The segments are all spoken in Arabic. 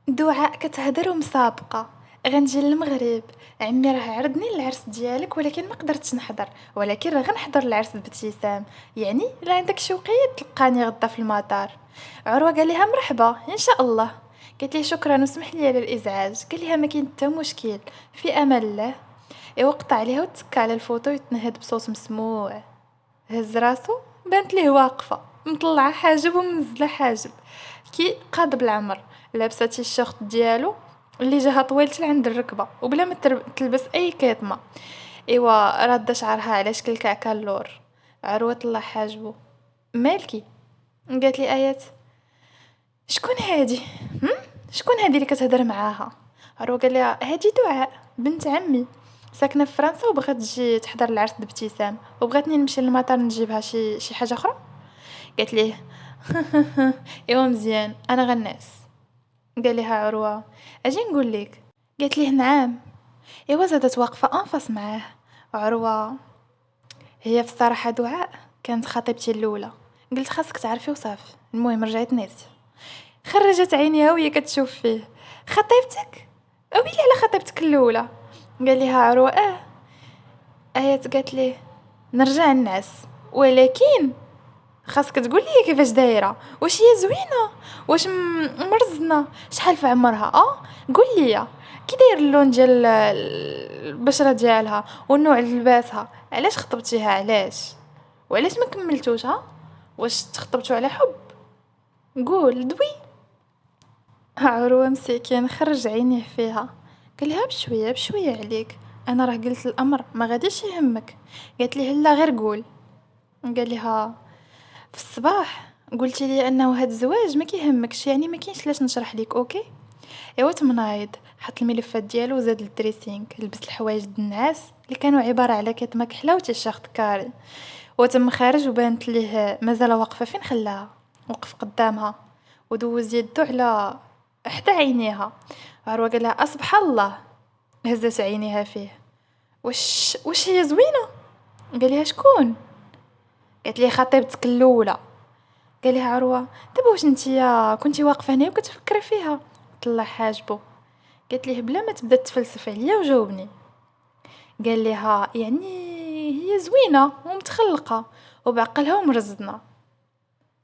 دعاء كتهدر ومسابقة. غنجي للمغرب. عمي راه عرضني للعرس ديالك ولكن ما قدرتش نحضر، ولكن راه غنحضر العرس بابتسام. يعني لا عندك شوقية تلقاني غدا في المطار. عروة قال لها مرحبا ان شاء الله. قالت لي شكرا وسمح لي على الازعاج. قال لها ما كاين حتى مشكل، في امان الله. وقطع عليها وتسكى على الفوطو يتنهد بصوت مسموع. هز راسو، بانت ليه واقفة مطلعة حاجب ومنزلة حاجب كي قاضب العمر. لابسة الشورت ديالو اللي جاها طويلة لعند الركبة وبلا ما تلبس اي كيطمة. ايوا رادة شعرها على شكل كعكة اللور. عروة طلع حاجبو. مالكي؟ قالت لي ايات شكون هادي؟ هم؟ شكون هادي اللي كتهضر معاها؟ عروة قال لها هادي دعاء بنت عمي، ساكنه في فرنسا وبغات تجي تحضر العرس بابتسام وبغاتني نمشي للمطار نجيبها شي حاجه اخرى. قالت ليه ايوا مزيان انا غناس. قال لها عروه اجي نقول لك. قالت ليه نعم. ايوا زادت واقفه انفاس معاه. عروه هي في الصراحه دعاء كانت خطيبتي الاولى. قلت خاصك تعرفي وصافي. المهم رجعت ناسي. خرجت عينيها وهي كتشوف فيه. خطيبتك؟ ويلي على خطيبتك الاولى. قال لها عروه ايات قالت ليه نرجع نعس، ولكن خاصك تقول لي كيفاش دايره، واش هي زوينه، واش مرزنه، شحال في عمرها، قول لي كي داير اللون ديال البشره ديالها والنوع اللي لباسها، علاش خطبتيها، علاش وعلاش ما كملتوش، واش تخطبتوا على حب؟ قول دوي. عروة مسكين خرج عينيه فيها. قال لها بشويه بشويه عليك، انا راه قلت الامر ما غاديش يهمك. قالت لي لا غير قول. قال لها في الصباح قلتي لي انه هاد الزواج ما كيهمكش، يعني ما كاينش علاش نشرح لك اوكي. ايوا تمنايض حط الملفات ديالو وزاد الدريسينغ، لبس الحوايج د النعاس اللي كانوا عباره على كتمه كحله وتيشيرت كاري، وتم خارج وبانت ليه مازال واقفه فين خلاها. وقف قدامها ودوز يدو على حدا عينيها. عروه قال لها اصبح الله. هزت عينيها فيه. واش هي زوينه؟ قال لها شكون؟ قالت لي خطيبتك الاولى. قال لها عروه دابا واش نتيا كنتي واقفه هنا وكتفكري فيها؟ طلع حاجبو. قالت ليه بلا ما تبدا تفلسف عليا وجاوبني. قال لها يعني هي زوينه ومتخلقه وبعقلها ومرزنه.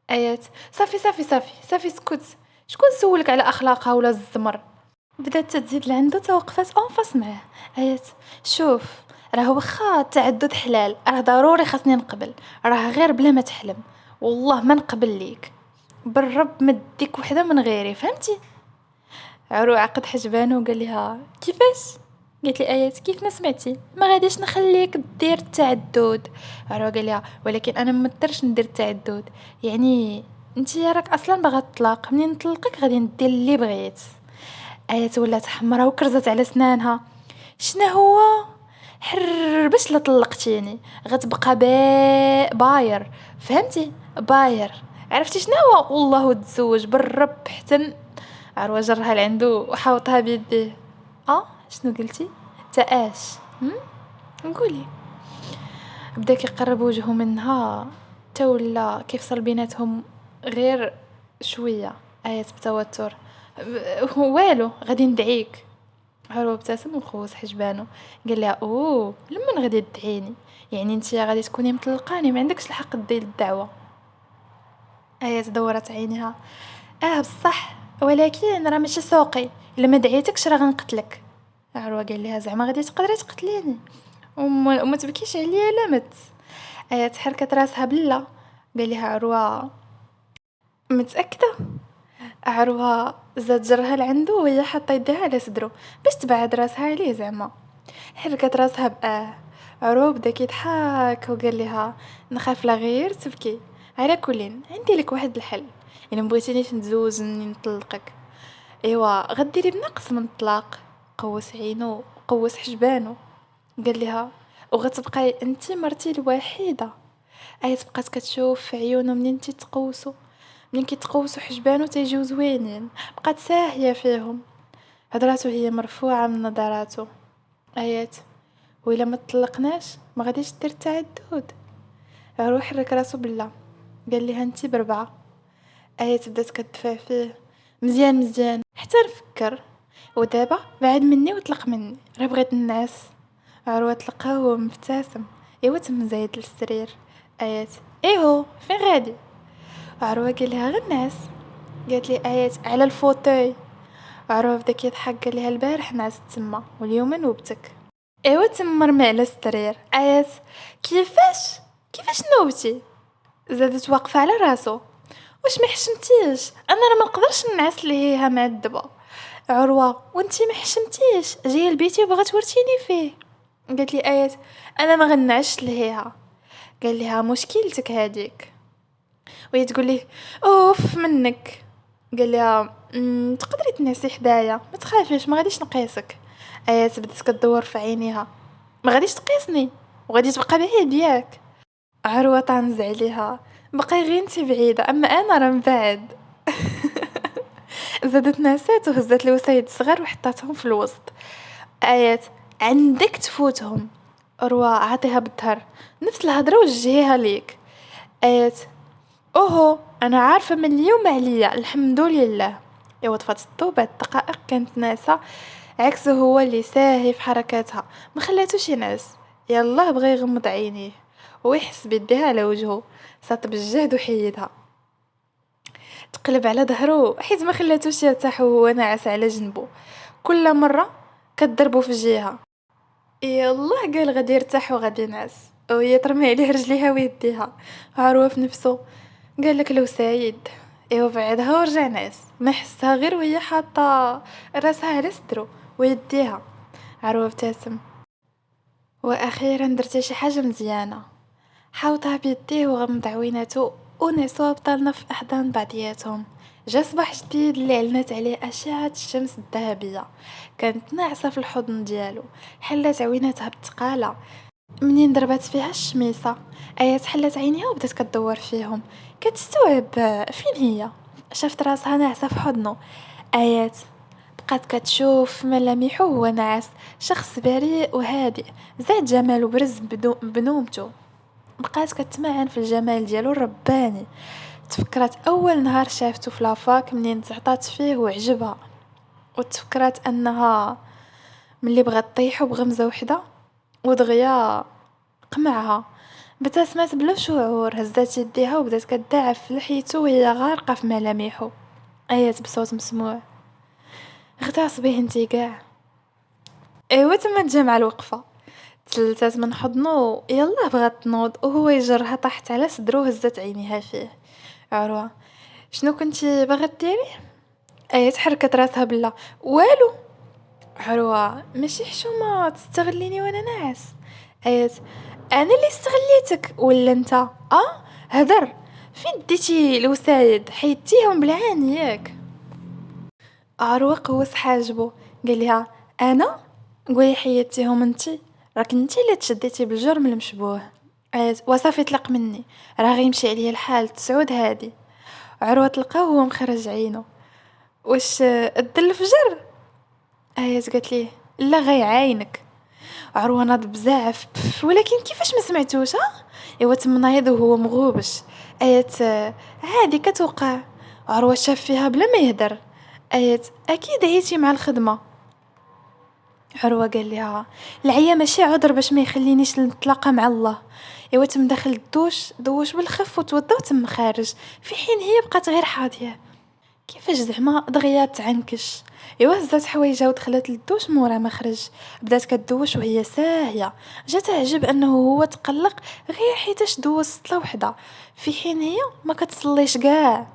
ايات صافي صافي صافي صافي سكت. شكون سولك على اخلاقها ولا الزمر؟ بدات تزيد لعندو توقفات انفاس معاه. ايات شوف، راه واخا التعدد حلال راه ضروري خاصني نقبل، راه غير بلا ما تحلم والله ما نقبل ليك، بالرب مديك وحده من غيري فهمتي. عرو عقد حجبانه وقال لها كيفاش؟ قالت لي ايات كيف ما سمعتي ما غاديش نخليك دير التعدد. عرو قال لها ولكن انا ما نقدرش ندير التعدد، يعني انتي راك اصلا باغا تطلق، منين نطلقك غادي ندير اللي بغيت. ايات ولات حمرا وكرزت على سنانها. شنو هو؟ حر باش لا طلقتيني غتبقى باير فهمتي، باير. عرفتي شنو هو والله تزوج بالرب حتى عروه جرها لعندو وحاوطها بيديه. شنو قلتي؟ تاش نقولي. بدا كيقرب وجهه منها تا ولا كيفصل بيناتهم غير شويه. ايات بتوتر. والو غادي ندعيك. عروه ابتسم وخوص حجبانو. قال لها اوه لمن غادي تدعيني؟ يعني انت غادي تكوني مطلقاني ما عندكش الحق دير الدعوه. ايات دورت عينها. بصح ولكن راه ماشي سوقي، الا ما دعيتكش راه غنقتلك. عروه قال لها زعما غادي تقدري تقتليني وما تبكيش عليا لمت. ايات حركت راسها بلا. قال لها عروه متاكده؟ عروه زاد جرها لعندو وهي حاطه يديها على صدرو باش تبعد راسها عليه زعما. حركت راسها عروه بدا كيضحك وقال لها نخاف لا غير تبكي. على كلين عندي لك واحد الحل، الا مبغيتينيش نتزوجني نطلقك. ايوا غديري بنقص من الطلاق. قوس عينو وقوس حجبانو. قال لها وغتبقاي انت مرتي الوحيده. تبقات كتشوف في عيونو منين تيتقوسوا، منين كيتقوسوا حجبانو تيجيو زوينين، بقات ساهيه فيهم. هضراتو هي مرفوعه من نظراتو. ايات وإلا ما تطلقناش ما غاديش دير التعدد. روح حرك راسو بالله. قال لها انتي بربعه. ايات بدات كتدفع فيه. مزيان مزيان حتى نفكر. ودابا بعد مني وطلق مني، راه بغيت النعس. عروة تلقاه وهو مبتسم. ايوا تم زايد للسرير. ايات ايهو فين غادي؟ عروة قال لها غير نعس. قالت لي ايات على الفوتوي. عروة بدا كيضحك قال لها البارح نعست تما واليوم نوبتك. ايوا تم مرمي على السرير. ايات كيفاش نوبتي؟ زادت واقفة على راسو. واش ما حشمتيش؟ انا راه ما نقدرش نعس ليها معذبه. عروه وانتي ما حشمتيش جايه لبيتي وبغا تورتيني فيه. قالت لي ايات انا ما غنعش ليها. قال لها مشكلتك هذيك. وهي تقول لي اوف منك. قال لها تقدري تنعسي حدايا ما تخافيش ما غاديش نقيسك. ايات بدات كدور في عينيها. ما غاديش تقيسني وغادي تبقى بعيد ياك؟ عروه طنز عليها. بقاي غير انتي بعيده اما انا راه من بعد. زادت ناسات وهزت الوسايد الصغار وحطاتهم في الوسط. آيات عندك تفوتهم. روى عطيها بالظهر. نفس الهضرة وجهيها ليك. آيات اوهو انا عارفة من اليوم عليا الحمد لله. ايوا طفات الضو بعد دقائق كانت ناسة عكسه هو اللي ساهي في حركاتها ما خلاتوش ينعس. يلا بغى يغمض عينيه ويحس بيديها على وجهه. ساط بالجهد وحيدها. تقلب على ظهره حيت ما خلاتوش يرتاح وهو ناعس على جنبه. كل مره كضربو في جهه. يلا قال غادي يرتاح وغادي ينعس وهي ترمي عليه رجليها ويديها. عروه في نفسه قال لك لو سايد. ايوا بعدها ورجع نعس ما حسها غير وهي حاطه راسها على صدرو ويديها. عروه ابتسم. واخيرا درتي شي حاجه مزيانه. حاوطها بيديه وغمض عويناتو ونعسوا بطلنا في أحضان بعضياتهم. جا صباح جديد اللي علنت عليه أشعة الشمس الذهبية. كانت ناعسة في الحضن ديالو. حلات عويناتها بتقالة منين ضربات فيها الشميسة. آيات حلت عينيها وبدات كدور فيهم كتستوعب فين هي. شافت راسها ناعسة في حضنه. آيات بقات كتشوف ملامحه وهو ناعس. شخص بريء وهادئ زاد جماله برز بنومته. بقات كتمعن في الجمال ديالو الرباني. تفكرت اول نهار شافته في لافاك منين تعطات فيه وعجبها. وتفكرت انها ملي بغات طيحو بغمزه وحده ودغيا قمعها. ابتسمات بلا شعور هزات يديها وبدات كداعف في لحيته وهي غارقه في ملامحه. ايات بصوت مسموع اغتاص به انتي كاع. ايوا تما تجمع الوقفه. تلتات من حضنه يلا بغات تنوض وهو يجرها طاحت على صدرو وهزت عينيها فيه. عروة شنو كنتي باغا ديري؟ ايه تحركت راسها بلا والو. عروة ماشي حشومه تستغليني وانا ناعس. ايه انا اللي استغليتك ولا انت هدر. فين ديتي الوسايد حيدتيهم بالعين ياك؟ عروة قوس حاجبو قال لها انا قولي حيدتيهم انتي راك انتي اللي تشديتي بالجرم المشبوه. وصافي طلق مني راه غيمشي عليا الحال تسعود هادي. عروة تلقاه وهو مخرج عينه. واش الدل فجر؟ ايات قالت ليه لا غيعاينك. عروة ناض بزاف ولكن كيفاش ما سمعتوش ايوا تم نايض وهو مغوبش. ايات عادي كتوقع. عروة شاف فيها بلا ما يهدر. ايات اكيد عيتي مع الخدمه. عروة قال لها العيا ماشي عذر باش ما يخلينيش نتلاقى مع الله. ايوا تم داخل الدوش دوش بالخف وتوضا وتم خارج في حين هي بقات غير حاضيه. كيفاش زعما دغيا تعنكش. ايوا هزات حوايجها ودخلت للدوش مورا ما خرج. بدات كدوش وهي ساهيه. جا تعجب انه هو تقلق غير حيتاش دوز سطله وحده في حين هي ما كتصليش كاع.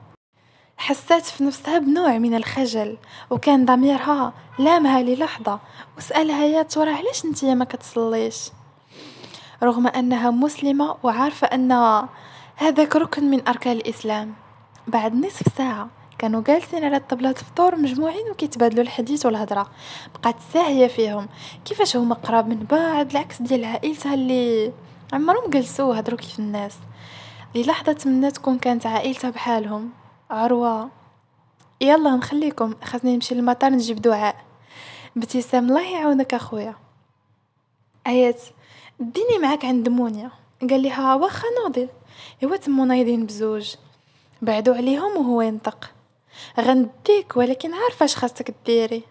حسات في نفسها بنوع من الخجل وكان ضميرها لامها للحظة وسألها يا ترى علاش نتيا ما كتصليش رغم أنها مسلمة وعارفة أن هذاك ركن من أركان الإسلام. بعد نصف ساعة كانوا جالسين على الطبلة الفطور مجموعين وكيتبادلوا الحديث والهضرة. بقات ساهية فيهم كيفاش هما قراب من بعض العكس ديال عائلتها اللي عمرهم جلسوا هضروا كيف الناس. للحظة تمنى تكون كانت عائلتها بحالهم. عروة يلا نخليكم خاصني نمشي للمطار نجيب دعاء. ابتسام الله يعاونك اخويا. ايات ديني معاك عند مونيا. قال لها واخا نوضي. ايوا تمو نايضين بزوج بعدوا عليهم وهو ينطق غنديك ولكن عارفة اش خاصك ديري.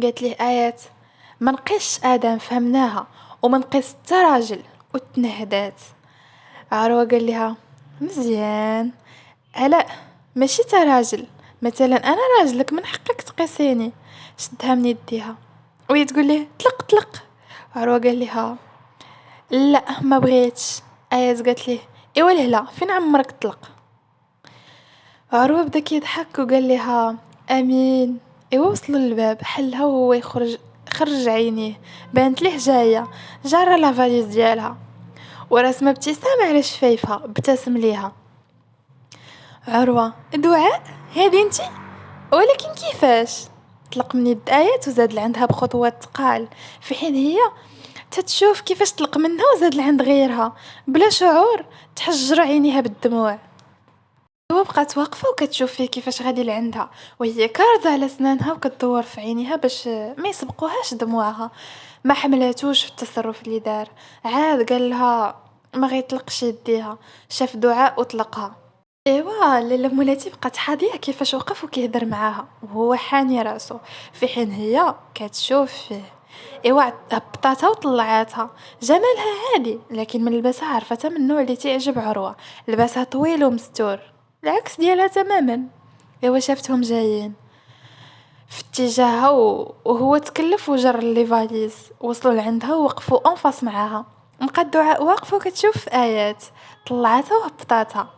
قالت ليه آيات: ما نقيسش ادم فهمناها، وما نقيس حتى راجل، وتنهدات. عروة قال لها: مزيان، علاء ماشي تا راجل، مثلا انا راجلك من حقك تقيسيني. شدها من يديها وهي تقول ليه: طلق طلق. عروة قال لها: لا ما بغيتش. ايات قالت ليه: ايوا لهلا فين عمرك طلق. عروة بدا كيضحك وقال لها: امين. ايوا وصلوا للباب حلها وهو يخرج، خرج عينيه، بانت ليه جايه جاره لافاليز ديالها، ورسمه ابتسامه على شفايفها، ابتسم ليها. عروة: دعاء هادي انتي؟ ولكن كيفاش؟ طلق من يد آيات وزاد لعندها بخطوات تقال، في حين هي تتشوف كيفاش طلق منها وزاد لعند غيرها بلا شعور، تحجر عينيها بالدموع. هو بقات واقفة وكتشوف فيه كيفاش غادي لعندها وهي كارزة على سنانها وكتدور في عينيها باش ما يسبقوهاش دموعها. ما حملاتوش في التصرف اللي دار، عاد قال لها ما غيطلقش يديها، شاف دعاء وطلقها. ايوا لاله مولاتي بقات حاضيه كيفاش وقف وكيهضر معاها وهو حاني راسو، في حين هي كتشوف فيه. ايوا هبطاتها وطلعاتها. جمالها عادي، لكن من لباسها عرفتها من النوع اللي تعجب عروة، لباسها طويل ومستور، العكس ديالها تماما. ايوا شافتهم جايين في اتجاهها وهو تكلف وجر لي فاليز، وصلوا لعندها ووقفوا انفاس معاها. بقات دعاء واقفه وكتشوف في ايات، طلعتها وهبطاتها،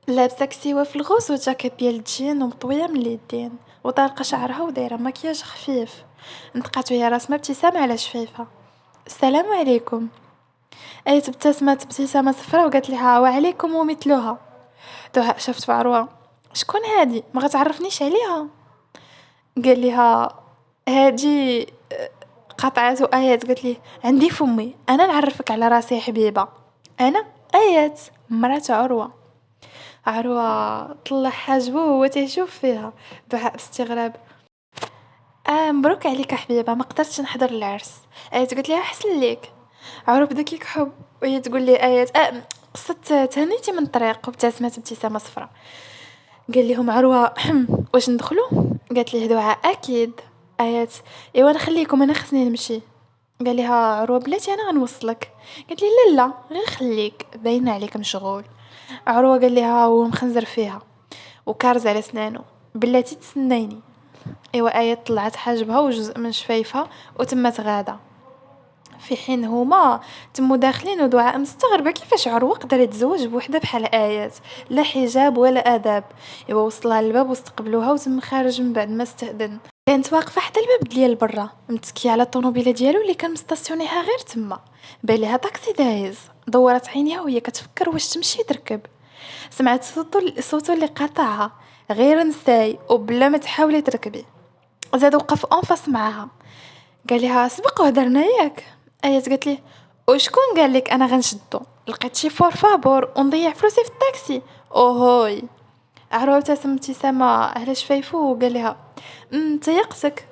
لابسه كسيوه في الغوص وجاكيت ديال الجين ومطويه من اليدين، وطالقه شعرها ودايره مكياج خفيف. نطقات وهي راسمه ابتسامه على شفايفها: السلام عليكم. ايت ابتسمت ابتسامه صفراء وقالت لها: وعليكم ومثلها. دعاء شافت في عروه: شكون هادي؟ ما غتعرفنيش عليها؟ قال لها: هادي قطعته ايات، قالت لي: عندي فمي انا نعرفك على راسي حبيبه، انا ايات مرات عروه. عروة طلع حاجبو وهو تيشوف فيها. دعاء باستغراب: مبروك عليك حبيبه، ما قدرتش نحضر العرس. ايات قلت لها: احسن ليك. عروة بدا كيكحب وهي تقول لي ايات: قصت تهنيتي من الطريق، وابتسمت ابتسامه صفراء. قال لهم عروة: واش ندخلوا؟ قالت ليه دعاء: اكيد. ايات: ايوا نخليكم انا خصني نمشي. قال لها عروة: بلاتي انا غنوصلك. قالت لي: لا لا غير خليك، باين عليك مشغول. عروة قال لها هو مخنزر فيها وكارز على سنانه: بلاتي تسنيني. ايوا ايات طلعت حاجبها وجزء من شفايفها وتمت غاده، في حين هما تمو داخلين ودعاء مستغربه كيفاش عروه قدر يتزوج بوحده بحال ايات، لا حجاب ولا اداب. ايوا وصلها للباب واستقبلوها وتم خارج من بعد ما استأذن. كانت واقفه حتى الباب ديال برا متكيه على الطوموبيله ديالو اللي كان مستاسيونيها غير تما، بالها طاكسي دايز. دورت عينيها وهي كتفكر واش تمشي تركب، سمعت صوتو اللي قاطعها: غير نساي وبلا ما تحاولي تركبي. زاد وقف انفاس معاها، قال لها: سبق وهدرنا ياك؟ ايات قالت ليه: وشكون قال لك انا غنشدو؟ لقيت شي فور فابور ونضيع فلوسي في الطاكسي اوهوي. عروه ابتسم ابتسامه على شفايفو وقال لها: تيقتك.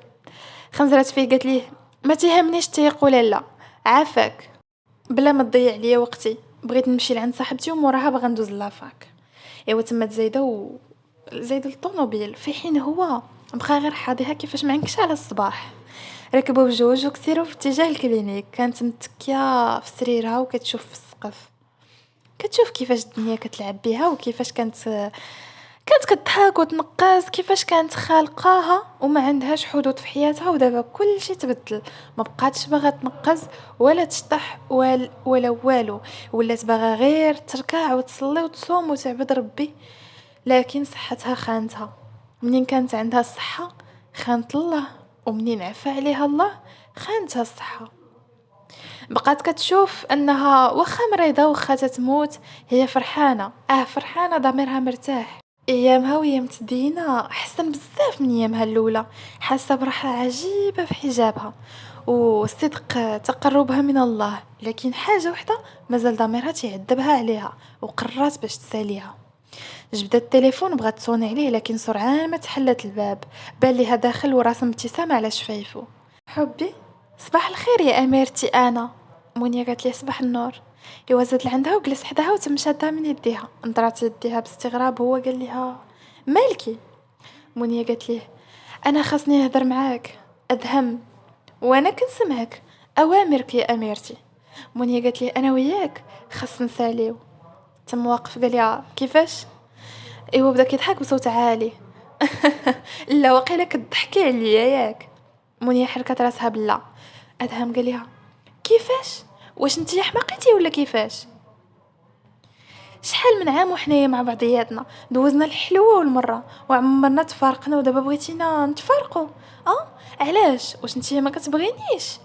خنزرات فيه قالت ليه: ما تيهمنيش تيق ولا لا، عافاك، بلا ما تضيع ليا وقتي، بغيت نمشي لعند صاحبتي وموراها باغا ندوز لافاك. ايوا تمت زايدة الطوموبيل، في حين هو بقى غير حاضيها كيفاش معنكش على الصباح. ركبوا بجوج وكسيروا في اتجاه الكلينيك. كانت متكيه في سريرها وكتشوف في السقف، كتشوف كيفاش الدنيا كتلعب بيها وكيفاش كانت كتضحك وتنقز، كيفاش كانت خالقاها وما عندهاش حدود في حياتها، ودابا كل شيء تبدل. ما بقاتش باغا تنقز ولا تشطح ولا والو، ولات باغا غير تركع وتصلي وتصوم وتعبد ربي. لكن صحتها خانتها. منين كانت عندها الصحة خانت الله، ومنين عفى عليها الله خانتها الصحة. بقات كتشوف انها واخا مريضة واخا تتموت هي فرحانة، فرحانة، ضميرها مرتاح. ايامها وهي متدينة احسن بزاف من ايامها الاولى، حاسه براحه عجيبه في حجابها والصدق تقربها من الله. لكن حاجه وحده مازال ضميرها تيعذبها عليها، وقررت باش تساليها. جبدت التليفون بغات تصوني عليه، لكن سرعان ما تحلت الباب، بان ليها داخل وراسم ابتسامه على شفايفو: حبي، صباح الخير يا اميرتي انا. مونيا قالت لي: صباح النور. ايوا زاد لعندها وجلس حداها وتم شادها من يديها، نظرات يديها باستغراب. هو قال لها: مالكي؟ منيا قالت ليه: انا خاصني نهضر معاك ادهم، وانا كنسمعك، اوامرك يا اميرتي. منيا قالت ليه: انا وياك خاص نساليو. تم واقف قال لها: كيفاش؟ ايوا بدا كيضحك بصوت عالي. لا واقيلا كتضحكي عليا ياك؟ منيا حركت راسها بلا. ادهم قال لها: كيفاش؟ واش نتيا حماقيتي ولا كيفاش؟ شحال من عام وحنايا مع بعضياتنا، دوزنا الحلوه والمره، وعمرنا تفارقنا، ودابا بغيتينا نتفارقوا؟ اه علاش؟ واش نتيا ما كتبغينيش؟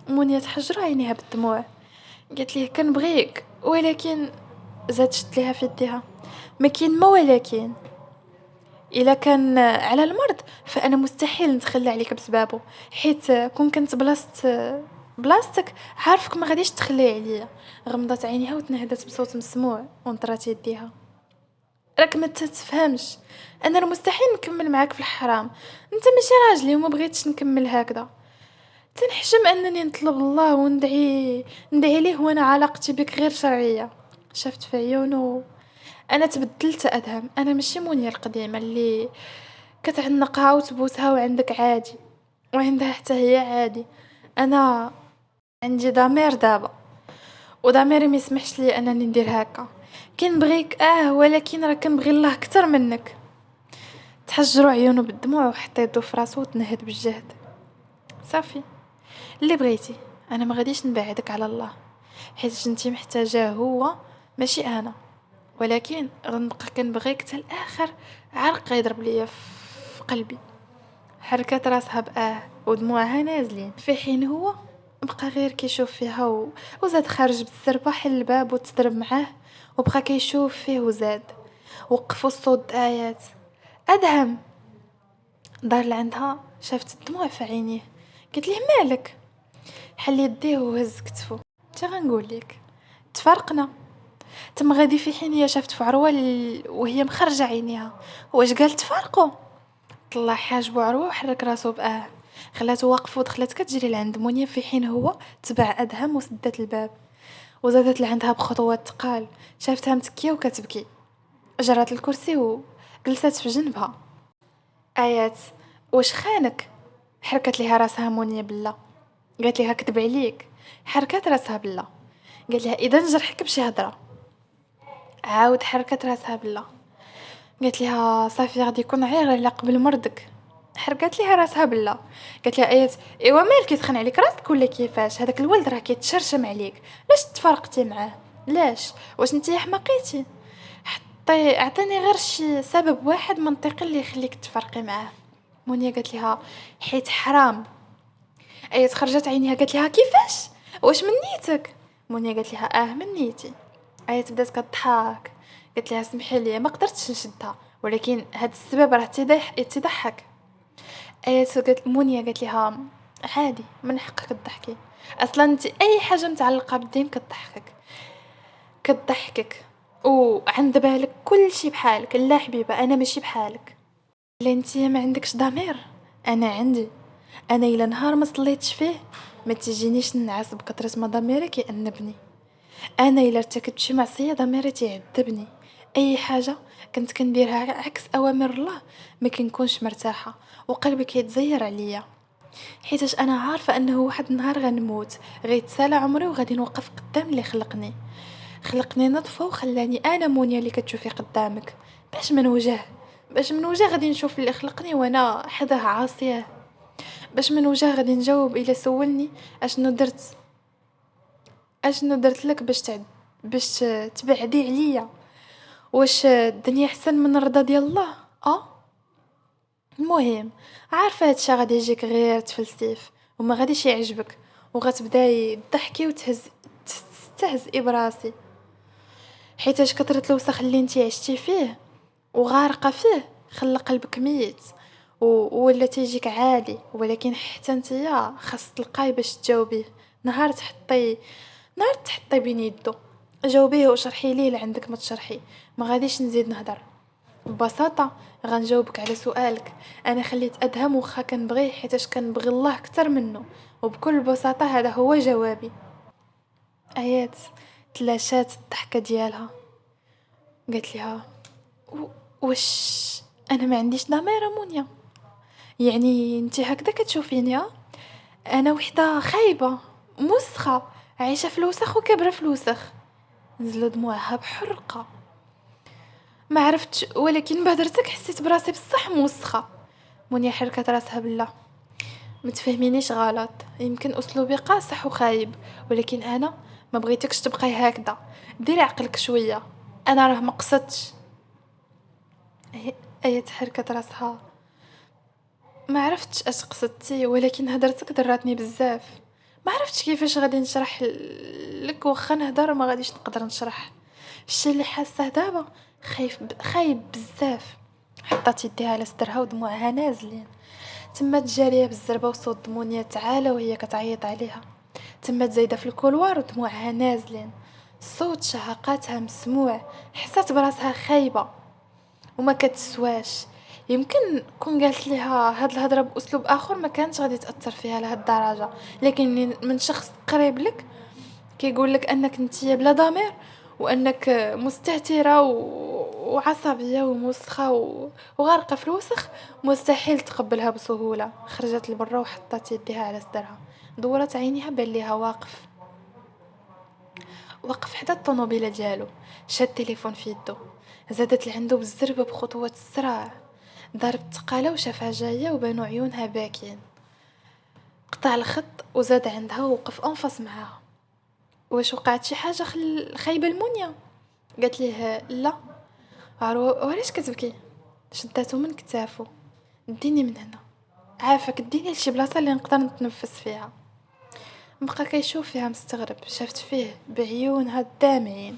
منيا تحجر عينيها بالدموع. قالت ليه: كنبغيك ولكن. زاد شت ليها في يديها: ما كاين ما ولكن. الا كان على المرض فانا مستحيل نتخلى عليك بسببه، حيت كون كنت بلاصتك عارفك ما غاديش تخلي عليا. غمضت عينيها وتنهدت بصوت مسموع ونطرات يديها: راك ما تتفهمش، انا راه مستحيل نكمل معاك في الحرام. انت ماشي راجلي وما بغيتش نكمل هكذا. تنحشم انني نطلب الله ندعي ليه وانا علاقتي بك غير شرعيه. شفت في عيونه: انا تبدلت ادهم، انا ماشي منيا القديمه اللي كتعنقها وتبوسها وعندك عادي، وعندها حتى هي عادي. انا عندي ضمير دابا، وضميري ما يسمحش لي انني ندير هكا. كنبغيك ولكن راه كنبغي الله اكثر منك. تحجروا عيونه بالدموع وحط يدو في راسو وتنهد بالجهد. صافي، اللي بغيتي، انا ما غاديش نبعدك على الله، حيت انتي محتاجاه هو ماشي انا، ولكن غنبقى كنبغيك حتى الاخر. عرق غيضرب ليا في قلبي. حركات راسها ودموعها نازلين، في حين هو بقى غير كيشوف فيها وزاد خارج بالسربة، حل الباب وتضرب معاه وبقى كيشوف فيه وزاد. وقف الصوت آيات: ادهم. دار لعندها، شافت الدموع في عينيه، قلت ليه: مالك؟ حل يديه وهز كتفو. تا غنقول لك، تفارقنا. تم غادي في حين هي شافت في عروة وهي مخرجة عينيها. واش قال تفارقوا؟ طلع حاجبو عروة وحرك راسو خلاته واقف ودخلت كتجري لعند منيا، في حين هو تبع ادهم وسدت الباب. وزادت لعندها بخطوات تقال، شافتها متكيه وكتبكي. جرات الكرسي وجلست في جنبها. ايات: واش خانك؟ حركت ليها راسها منيا بلا. قالت لها: كذب عليك. حركت راسها بلا. قال لها: اذا نجرحك بشي هضره. عاود حركت راسها بلا. قالت لها: صافي غادي يكون عير على قبل مرضك. حركت ليها راسها بلا. قالت لها: ايات، ايوا مالك يسخن عليك راسك ولا كيفاش؟ هذاك الولد راه كيتشرشم عليك، علاش تفرقتي معاه؟ علاش؟ واش نتي حماقيتي؟ حطي اعطيني غير شي سبب واحد منطقي اللي يخليك تفرقي معاه. منيا قالت لها: حيت حرام. ايات خرجت عينيها، قالت لها: كيفاش؟ واش من نيتك؟ منيا قالت لها: من نيتي. ايات بدات كتضحك. قالت لها: سمحي لي، ما قدرتش نشدها، ولكن هاد السبب راه تضحك. ايات قالت منيا قالت لها: عادي، من حقك تضحكي، اصلا انت اي حاجه متعلقه بالدين كتضحكك وعند بالك كل شي بحالك. لا حبيبه، انا ماشي بحالك. لا انت ما عندكش ضمير، انا عندي. انا الى نهار ما صليتش فيه ما تجينيش ننعس بكثره ما ضميري كيأنبني. انا الا ارتكبت شي معصيه ضميري تيعذبني. اي حاجه كنت كنديرها عكس اوامر الله ما كنكونش مرتاحه، وقلبي كيتزير عليا، حيتاش انا عارفه انه واحد النهار غنموت، غيتسالى عمري وغادي نوقف قدام اللي خلقني نطفه وخلاني انا منيا اللي كتشوفي قدامك. باش من وجه غادي نشوف اللي خلقني وانا حداه عاصيه. باش من وجه غادي نجاوب الا سولني اشنو درت لك باش تبعدي عليا. واش الدنيا احسن من الرضا ديال الله؟ المهم، عارفه هادشي غادي يجيك غير تفلسيف وما غاديش يعجبك، وغتبداي تضحكي تستهزئي براسي، حيتاش كثرة الوسخ اللي انتي عشتي فيه وغارقه فيه خلى قلبك ميت ولا تيجيك عادي. ولكن حتى نتيا خاص تلقاي باش تجاوبيه. نهار تحطي بين يدو، جاوبيه وشرحي ليه اللي عندك ما تشرحي. ما غاديش نزيد نهضر، ببساطه غنجاوبك على سؤالك. انا خليت ادهم وخا كنبغيه حيتاش كنبغي الله اكثر منه، وبكل بساطه هذا هو جوابي. ايات تلاشات الضحكه ديالها، قالت لها: واش انا ما عنديش ضمير مونيا؟ يعني انت هكذا كتشوفيني؟ انا وحده خايبه مسخه عايشه في الوسخ وكابره في الوسخ. نزلوا دموعها بحرقه. ما عرفتش، ولكن بعد رتك حسيت براسي بصح موسخه. منيا حركت راسها بالله. ما تفهمينيش غلط، يمكن اسلوبي قاصح وخايب، ولكن انا ما بغيتكش تبقاي هكذا. ديري عقلك شويه، انا راه ما قصدتش. ايه حركت راسها. ما عرفتش اش قصدتي، ولكن هدرتك ضراتني بزاف. ما عرفتش كيفاش غادي نشرح لك، واخا نهضر ما غاديش نقدر نشرح الشي اللي حاسه دابا. خايب بزاف. حطات يديها على صدرها ودموعها نازلين. تمات جاريه بالزربه وصوت دمونيا تعالى وهي كتعيط عليها. تمات زايده في الكولوار ودموعها نازلين. صوت شهقاتها مسموع. حسات براسها خايبه وما كتسواش. يمكن كون قالت لها هاد الهضره باسلوب اخر ما كانش غادي تاثر فيها لهاد الدرجه، لكن من شخص قريب لك كيقول لك انك انتي بلا ضمير، وانك مستهتره وعصبيه وموسخه وغارقه في الوسخ، مستحيل تقبلها بسهوله. خرجت لبرا وحطت يديها على صدرها. دورت عينيها بان ليها واقف حدا الطوموبيله ديالو. شاد التليفون في يدو. زادت لعندو بالزربه بخطوات السرعه. ضرب تقاله وشافها جايه وبانو عيونها باكين. قطع الخط وزاد عندها ووقف انفس معاها. واش وقعت شي حاجه خايبه المنيا؟ قالت ليه لا. عروه وعلاش كتبكي؟ شداتو من كتافو. ديني من هنا، عافاك ديني لشي بلاصه اللي نقدر نتنفس فيها. بقى كيشوف فيها مستغرب. شافت فيه بعيونها الدامعين.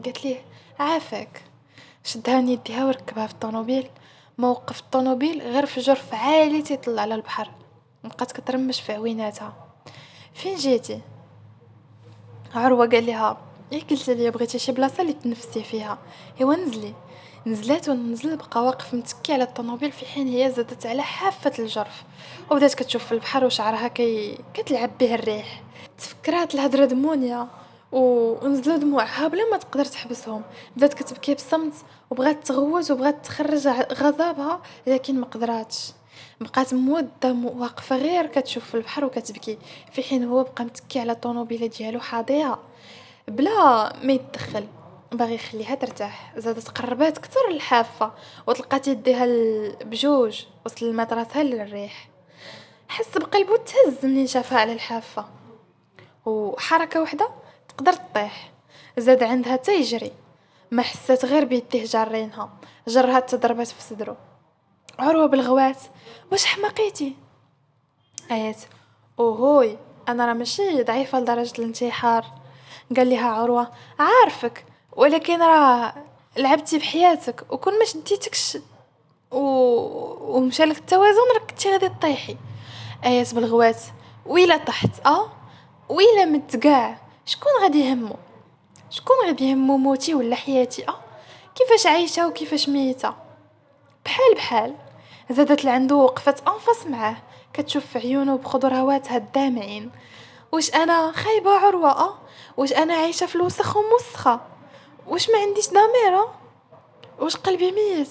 قالت ليه عافاك. شدها من يديها وركبها في الطوموبيل. موقف الطوموبيل غير في جرف عالي تيطلع على البحر. بقات كترمش في عويناتها. فين جيتي؟ عروه قال لها ياك قلت لي بغيتي شي بلاصه اللي تنفسي فيها، ايوا نزلي. نزلات ونزل بقى واقف متكي على الطوموبيل في حين هي زادت على حافه الجرف وبدات كتشوف في البحر وشعرها كتلعب به الريح. تفكرات الهضره دمونيا ونزلوا دموعها بلا ما تقدر تحبسهم. بدات كتبكي بصمت وبغات تغوت وبغات تخرج غضبها، لكن ما قدراتش. بقات مده واقفه غير كتشوف في البحر وكتبكي، في حين هو بقى متكي على الطوموبيله ديالو حاضيها بلا ما يتدخل، باغي يخليها ترتاح. زادت قربات كتر الحافه وطلقات يديها بجوج وسلمات راسها للريح. حس بقلبو تهز منين شافها على الحافه، وحركه وحده تقدر تطيح. زاد عندها تيجري. ما حسات غير بيديه جارينها. جرها تضربات في صدرو. عروه بالغوات واش حماقيتي؟ ايات اوهوي انا راه ماشي ضعيفه لدرجه الانتحار. قال لها عروه عارفك، ولكن راه لعبتي بحياتك وكون ما شديتكش و... ومشالك التوازن راكي غادي تطيحي. ايات بالغوات ويلا طحت ويلا مت كاع شكون غادي يهمو؟ شكون غادي يهمو موتي ولا حياتي؟ كيفاش عايشه وكيفاش ميته بحال بحال. زادت لعندو وقفت انفس معاه كتشوف في عيونه بخضرواتها الدامعين. واش انا خايبه عروه؟ واش انا عايشه في الوسخ ومسخه؟ واش ما عنديش ضمير؟ واش قلبي ميت؟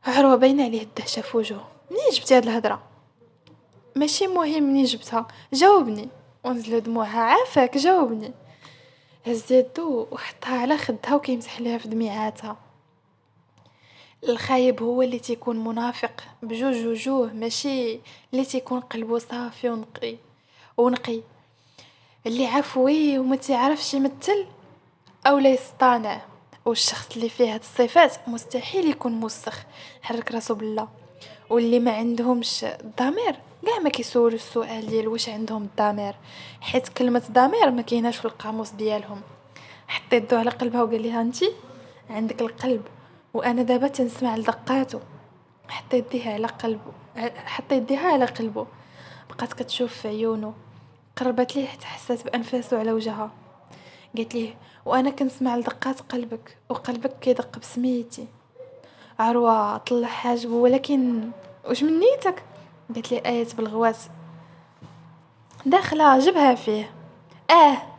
عروه باين عليه الدهشه في وجهه. منين جبتي هاد الهضره؟ ماشي مهم منين جبتها، جاوبني. ونزلوا دموعها عافاك جاوبني. هز يدو وحطها على خدها وكيمسح ليها في دميعاتها. الخايب هو اللي تيكون منافق بجوج وجوه، ماشي اللي تيكون قلبه صافي ونقي. اللي عفوي وما تعرفش يمثل او لا يصطنع. والشخص اللي فيه هاد الصفات مستحيل يكون موسخ حرك راسو بالله. واللي ما عندهمش ضمير كاع ما كيسولوا السؤال ديال واش عندهم الضمير، حيت كلمه ضمير ما كايناش في القاموس ديالهم. حط يدو على قلبها وقال لها انتي عندك القلب وانا دابا تنسمع لدقاتو. حط يديها على قلبه. بقات كتشوف في عيونه. قربت ليه حتى حسات بانفاسو على وجهها. قالت ليه وانا كنسمع لدقات قلبك وقلبك كيدق بسميتي. عروه طلع حاجبه ولكن واش من نيتك؟ قالت لي ايات بالغواس داخله جبها فيه.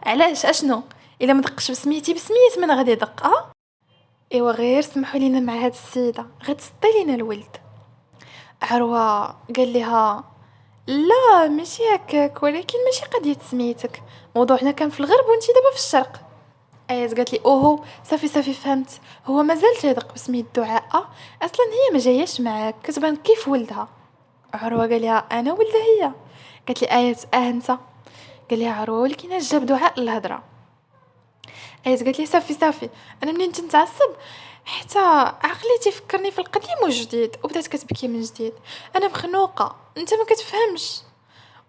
علاش اشنو؟ الا ما دقش بسميتي بسميت من غادي يدق؟ ايوا غير سمحوا لينا مع هاد السيده غتسطي لينا الولد. عروه قال لها لا ماشي هكاك، ولكن ماشي قضيه سميتك، موضوعنا كان في الغرب وانتي دابا في الشرق. ايات قالت لي اوهو صافي صافي فهمت، هو مازال تيدق بسميت دعاء، اصلا هي ما جاياش معاك كتبان كيف ولدها. عروه قال لها انا ولدها هي؟ قالت لي ايات انت؟ قال لها عروه ولكن اش جاب دعاء الهضره؟ ايات قالت لي صافي صافي، انا منين تنتعصب حتى عقلي تيفكرني في القديم والجديد وبدات كتبكي من جديد. انا مخنوقه، انت ما كتفهمش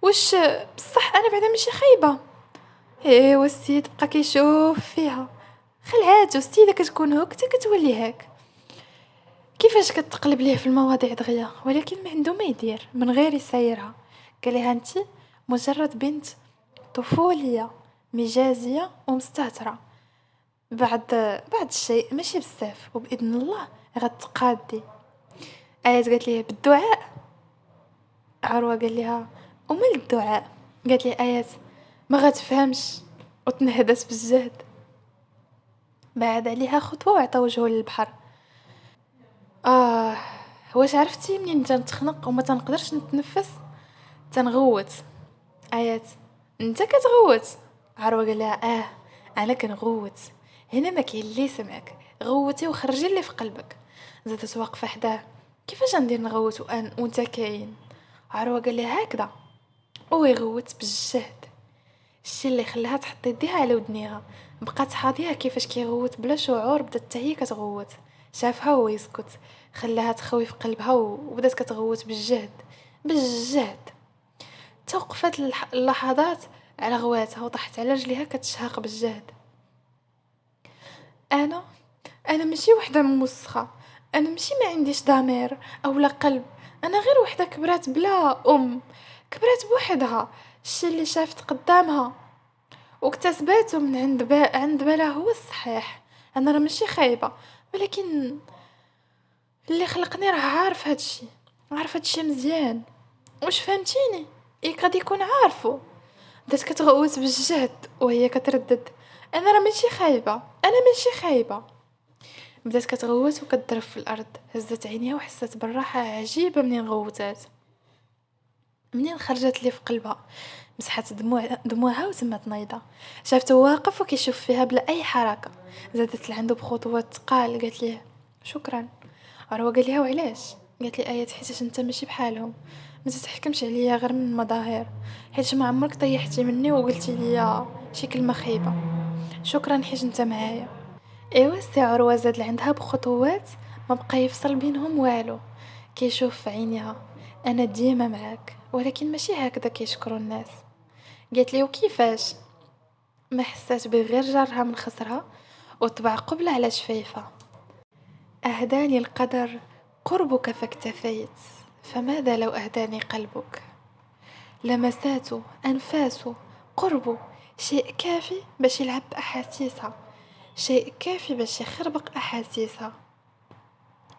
واش بصح انا بعدا ماشي خايبه. ايوا السيد بقى كيشوف فيها، خلعاتو السيده كتكون هكذا كتولي هاك، كيفاش كتقلب ليه في المواضيع دغيا، ولكن ما عنده ما يدير من غير يسايرها. قال لها انت مجرد بنت طفوليه مجازيه ومستهتره، بعد الشيء ماشي بزاف وباذن الله غتقادي. ايات قالت ليه بالدعاء؟ عروه قال لها ومال الدعاء؟ قالت لي ايات ما غتفهمش، وتنهدت بالجهد. بعد عليها خطوه وعطى وجهه للبحر. اه واش عرفتي منين تنتخنق وما تنقدرش نتنفس؟ تنغوت. ايات انت كتغوت؟ عروه قال لها انا كنغوت، هنا ما كاين اللي يسمعك، غوتي وخرجي اللي في قلبك. زادت واقفه حداه، كيفاش غندير نغوت وانت كاين؟ عروه قال لها هكذا، ويغوت بالجهد. الشي اللي خلاها تحط يديها على ودنيها، بقات حاضيها كيفاش كيغوت بلا شعور، بدات حتى هي كتغوت. شافها وهو يسكت، خلاها تخوي في قلبها وبدات كتغوت بالجهد بالجهد. توقفت اللحظات على غواتها وطاحت على رجليها كتشهق بالجهد. انا انا ماشي وحده موسخه، انا ماشي ما عنديش ضمير او لا قلب، انا غير وحده كبرات بلا كبرات بوحدها. الشي اللي شافت قدامها واكتسباته من عند بالها هو الصحيح. انا راه ماشي خايبه، ولكن اللي خلقني راه عارف هادشي مزيان. واش فهمتيني؟ غادي يكون عارفو. بدات كتغوت بالجهد وهي كتردد انا راه ماشي خايبه، انا ماشي خايبه. بدات كتغوت وكتضرب في الارض، هزت عينيها وحست بالراحه عجيبه منين غوتات، منين خرجت لي في قلبها. مسحت دموعها وتمت نايضه. شافته واقف وكيشوف فيها بلا اي حركه. زادت لعندو بخطوات ثقال، قالت ليه شكرا. عروه قال لها وعلاش؟ قالت لي ايات حيتاش انت ماشي بحالهم، ما تتحكمش عليا غير من المظاهر، حيت ما عمرك طيحتي مني وقلتي لي شي كلمه خايبه. شكرا حيت انت معايا. ايوا سي عروه زاد لعندها بخطوات، ما بقى يفصل بينهم والو. كيشوف في عينيها انا ديما معاك، ولكن ماشي هكذا كيشكروا الناس. قالت لي وكيفاش؟ ما حسات بغير جرها من خصرها وطبع قبلة على شفايفها. أهداني القدر قربك فاكتفيت، فماذا لو أهداني قلبك؟ لمساته أنفاسه قربه، شيء كافي باش يلعب بأحاسيسها، شيء كافي باش يخربق أحاسيسها،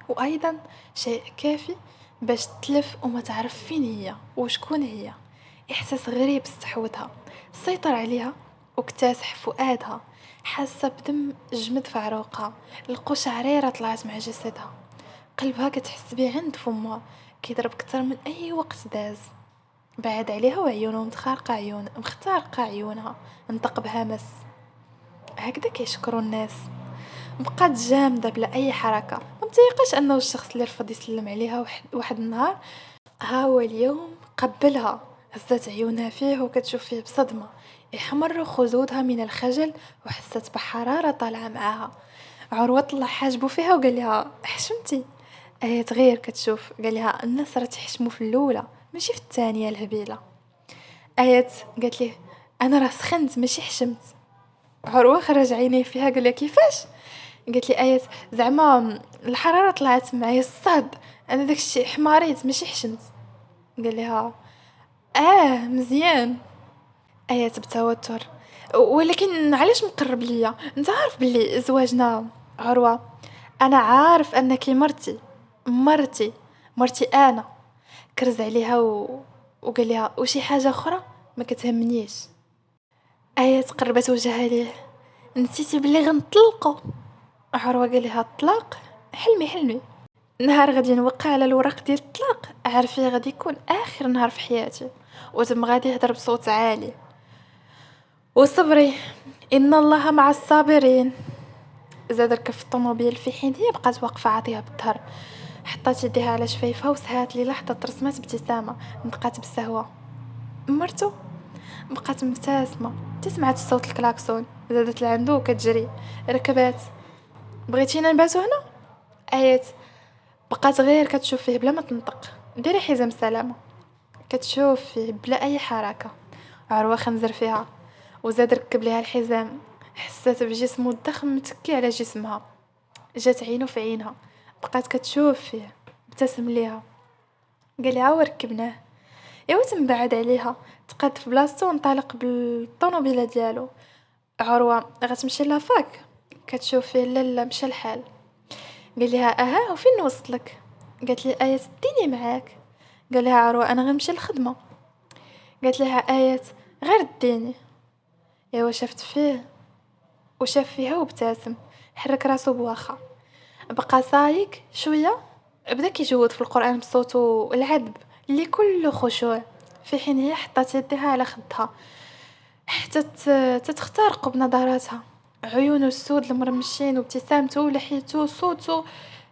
وأيضا شيء كافي باش تتلف وما تعرف فين هي وشكون هي. إحساس غريب استحوذها، سيطر عليها واكتسح فؤادها. حاسة بدم جمد في عروقها، القشعريرة طلعت مع جسدها. قلبها كتحس بيه عند فمها، كيضرب كتر من أي وقت داز. بعد عليها وعيونه مختارقة عيونها، نطق بهمس. هكذا كيشكروا الناس. بقات جامدة بلا أي حركة، ما متيقاش أنه الشخص اللي رفض يسلم عليها واحد النهار ها هو اليوم قبلها. هزت عيونها فيه وكتشوف فيه بصدمة، يحمر خدودها من الخجل وحست بحرارة طالعة معاها. عروة طلع حاجبو فيها وقال لها حشمتي؟ تغير كتشوف، قال لها الناس راه تحشموا في الاولى ماشي في الثانيه الهبيله. ايات قالت ليه انا راه سخنت ماشي حشمت. عروه خرج عينيه فيها قال لها كيفاش؟ قالت لي ايات زعما الحراره طلعت معايا الصهد، انا داكشي حماريت ماشي حشمت. قال لها مزيان. ايات بتوتر ولكن علاش مقرب ليا؟ انت عارف باللي زواجنا. عروه انا عارف انك مرتي مرتي انا. كرز عليها وقال لها وشي حاجه اخرى ما كتهمنيش. ايات قربت وجهها ليه نسيتي بلي غنطلقوا؟ عروة قال لها الطلاق حلمي حلمي. نهار غادي نوقع على الوراق ديال الطلاق عارفيه غادي يكون اخر نهار في حياتي. وتم غادي يهضر بصوت عالي: وصبري ان الله مع الصابرين. زاد ركب في الطوموبيل في حين هي بقات واقفه عاطيها بالظهر. حطات يديها على شفايفها وسهات لي لحظه ترسمات ابتسامه نطقات بالسهوه. مرتو بقات مبتسمه تسمعت صوت الكلاكسون. زادت لعندو كتجري ركبات. بغيتينا نباتو هنا؟ ايات. بقات غير كتشوف فيه بلا ما تنطق. ديري حزام سلامه. كتشوف فيه بلا اي حركه. عروه خنزر فيها وزاد ركب ليها الحزام. حسات بجسمه الضخم متكي على جسمها. جات عينو في عينها. بقات كتشوف فيه ابتسم ليها. قال لها وركبناه. ايوا تنبعد عليها تقاد في بلاصتو وانطلق بالطوموبيله ديالو. عروه غتمشي لافاك كتشوف فيه لا مشى الحال. قال لها اها وفين نوصلك؟ قالت لي ايات ديني معاك. قال لها عروه انا غنمشي للخدمه. قالت لها ايات غير ديني. ايوا شفت فيه وشاف فيها وابتسم. حرك راسو بواخا. بقى سايق شويه. بدا كيجود في القران بصوتو العذب اللي كله خشوع. في حين هي حطات يديها على خدها حتى تتخترق بنظراتها. عيونه السود المرمشين وابتسامته ولحيته وصوته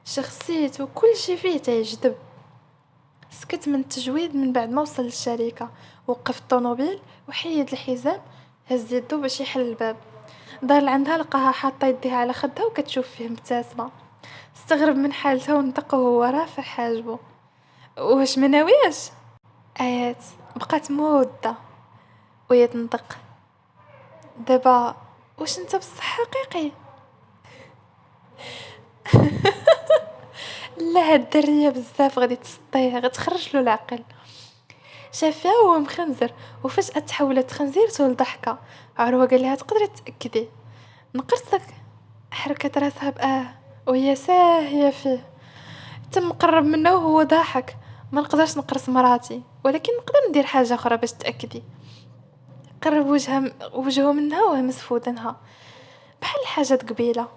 شخصيته كل شي فيه تيجذب. سكت من التجويد من بعد ما وصل للشركة. وقف الطوموبيل وحيد الحزام. هز يدو باش يحل الباب. دار لعندها لقاها حاطه يديها على خدها وكتشوف فيه مبتسمه. استغرب من حالتها ونطق وهو رافع حاجبه. واش ما ناوياش؟ ايات بقات مده وهي تنطق. دابا واش انت بصح حقيقي؟ لا هاد الدريه بزاف غادي تسطيه غتخرج له العقل. شافها وهو مخنزر وفجأة تحولت خنزيرته لضحكة. عروة قال لها تقدري تأكدي نقرصك؟ حركت راسها وهي ساهية فيه. تم قرب منه وهو ضاحك. ما نقدرش نقرص مراتي ولكن نقدر ندير حاجة أخرى باش تأكدي. قرب وجهه منها وهمس في ودنها بحال حاجة قبيلة.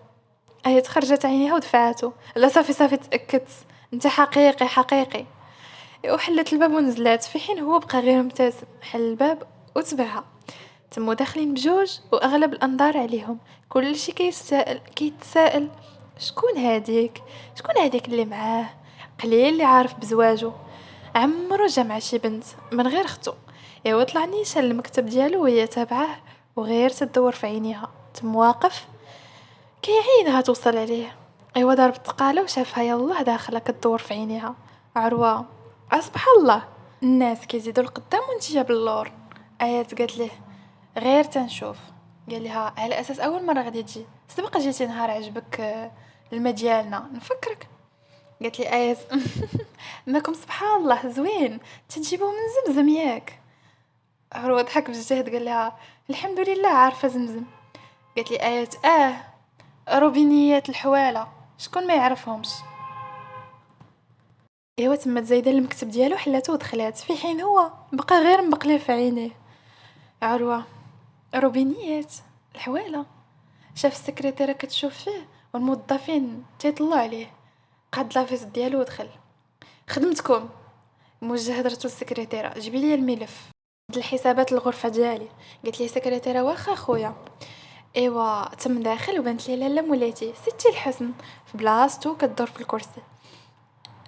هي تخرجت عينيها ودفعته. لا صافي تأكدت انت حقيقي حقيقي. وحلت الباب ونزلات في حين هو بقى غير مبتسم. حل الباب وتبعها. تمو داخلين بجوج واغلب الانظار عليهم. كل شي كيتسائل شكون هاديك اللي معاه. قليل اللي عارف بزواجه. عمرو جمع شي بنت من غير اختو. ايوا طلع نيشان المكتب ديالو وهي تابعه وغير تدور في عينيها. تم واقف كيعينها توصل عليه. ايوا ضرب التقاله وشافها يلاه داخله كدور في عينيها. عروه اصبح الله. الناس كيزيدوا القدام وانت جاب اللور. ايات قالت ليه غير تنشوف. قال لها على اساس اول مره غادي تجي سبق جيتي نهار عجبك الماء ديالنا نفكرك. قالت لي ايات ماكم سبحان الله زوين تجيبوه من زمزم ياك. عروه ضحك بالجهد قال لها الحمد لله عارفه زمزم. قالت لي ايات روبينيات الحواله شكون ما يعرفهمش. ايوا تما زايده المكتب ديالو حلاتو ودخلات في حين هو بقى غير مبقلي في عينيه. عروه روبينيات الحواله. شاف السكرتيره كتشوف فيه والموظفين تيطلعوا عليه. قاد لافيس ديالو ودخل. خدمتكم. موجه هضرته للسكرتيره جيبي لي الملف د الحسابات الغرفه ديالي. قالت لي السكرتيره واخا خويا. ايوا تم داخل وبانت لي لاله مولاتي ستي الحسن في بلاصتو كدور في الكرسي.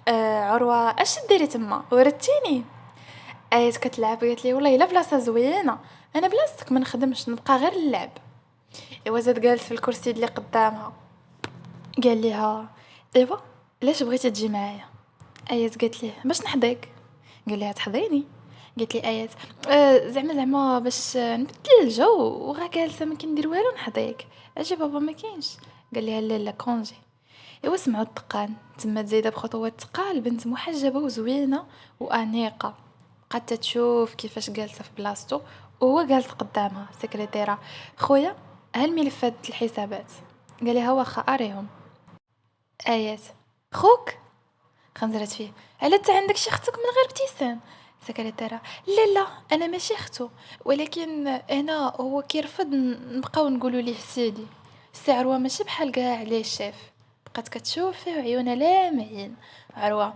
عروه اش ديري تما وردتيني؟ ايات كتلعب قالت لي والله الا بلاصه زوينه انا بلاصتك ما نخدمش نبقى غير اللعب. ايوا زاد جالس في الكرسي اللي قدامها. قال لها ايوا علاش بغيتي تجي معايا؟ ايات قالت ليه باش نحضيك. قال لها تحضيني؟ قالت لي ايات زعما باش نبدل الجو وغا جالسه ما كندير والو نحضيك. اجي بابا ما كاينش. قال لها لا كونجي. ايوا سمعوا الدقان تما زايده بخطوات ثقال بنت محجبه وزوينه وانيقه. قد تشوف كيفاش جالسه في بلاصتو وهو جالس قدامها. سكرتيره خويا هالملفات الحسابات. قال لها واخا اريهم. ايات خوك خنزرت فيه على انت عندك شي اختك من غير ابتسام. سكرتيره لا انا ماشي اختو ولكن انا هو كيرفض نبقاو نقولوا ليه سيدي. سي عروة ماشي بحال كاع لي الشيف. بقات كتشوف فيه وعيونها لامعين. عروة: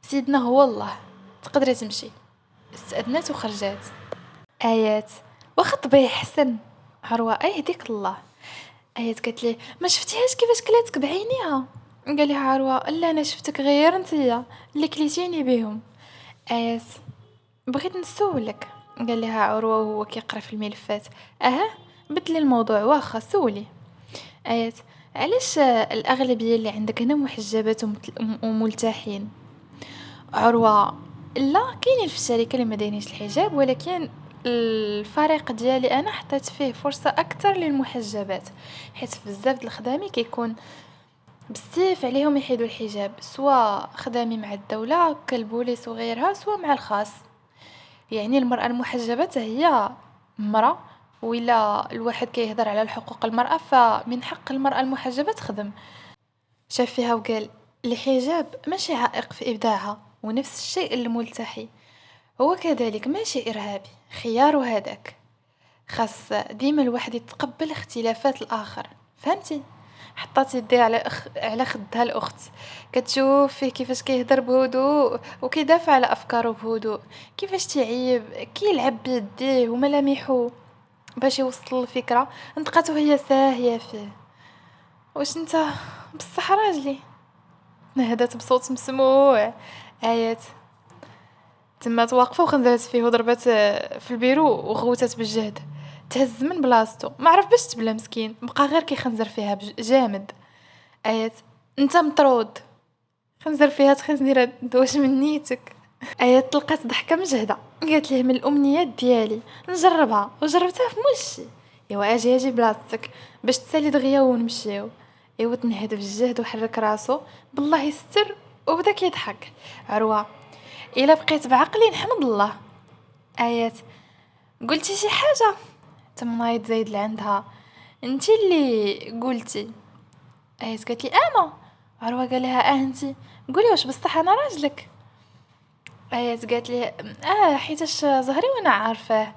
سيدنا هو الله، تقدري تمشي. استأذنت وخرجت. آيات: واخا طبيعي حسن. عروة: ايه هديك الله. آيات قالت لي: ما شفتيهاش كيفاش كلاتك بعينيها؟ قال لها عروة: لا انا شفتك غير نتيا اللي كليتيني بيهم. آيات: بغيت نسولك. قال لها عروة وهو كيقرا في الملفات: اها، بدلي الموضوع واخا سولي. آيات: علاش الأغلبية اللي عندك هنا محجبات وملتحين؟ عروة: لا، كاينين في الشركة اللي ما دايرينش الحجاب، ولكن الفريق ديالي انا حطيت فيه فرصة اكثر للمحجبات، حيت بزاف د الخدامي كيكون بزاف عليهم يحيدوا الحجاب، سواء خدامي مع الدولة كالبوليس وغيرها، سواء مع الخاص. يعني المرأة المحجبة حتى هي مرأة، وإلا الواحد كيهضر على الحقوق المرأة فمن حق المرأة المحجبة تخدم. شاف فيها وقال: الحجاب ماشي عائق في إبداعها، ونفس الشيء الملتحي هو كذلك ماشي إرهابي، خيار هذاك. خاص ديما الواحد يتقبل اختلافات الآخر، فهمتي؟ حطات يديها على خدها الأخت، كتشوف فيه كيفاش كيهضر بهدوء وكيدافع على أفكاره بهدوء، كيفاش تعيب كيلعب بيديه وملامحه باش يوصل الفكرة. انتقاته هي ساهية فيه: واش انت بصح راجلي؟ نهدت بصوت مسموع. آيات: تما واقفه وخنزرت فيه وضربات في البيرو وغوتت بالجهد. تهز من بلاصتو، ما عرف باش تبلا مسكين، بقى غير كيخنزر فيها جامد. آيات: انت مطرود. خنزر فيها: تخنزيره واش من نيتك؟ آيات لقات ضحكه مجهده، قالت ليه: من الامنيات ديالي نجربها، وجربتها في ملشي. ايوا اجي بلاصتك باش تسالي دغيا ونمشيو. ايوا تنهد بالجهد وحرك راسو بالله يستر وبدا كيضحك. عروة: الا بقيت بعقلي نحمد الله. آيات: قلتي شي حاجه؟ تمنايض زايد لعندها: انتي اللي قلتي. آيات قالت لي: انا. عروة قال لها: انتي قولي واش بصح انا راجلك؟ آيات قالت لي: حيتاش زهري وانا عارفاه،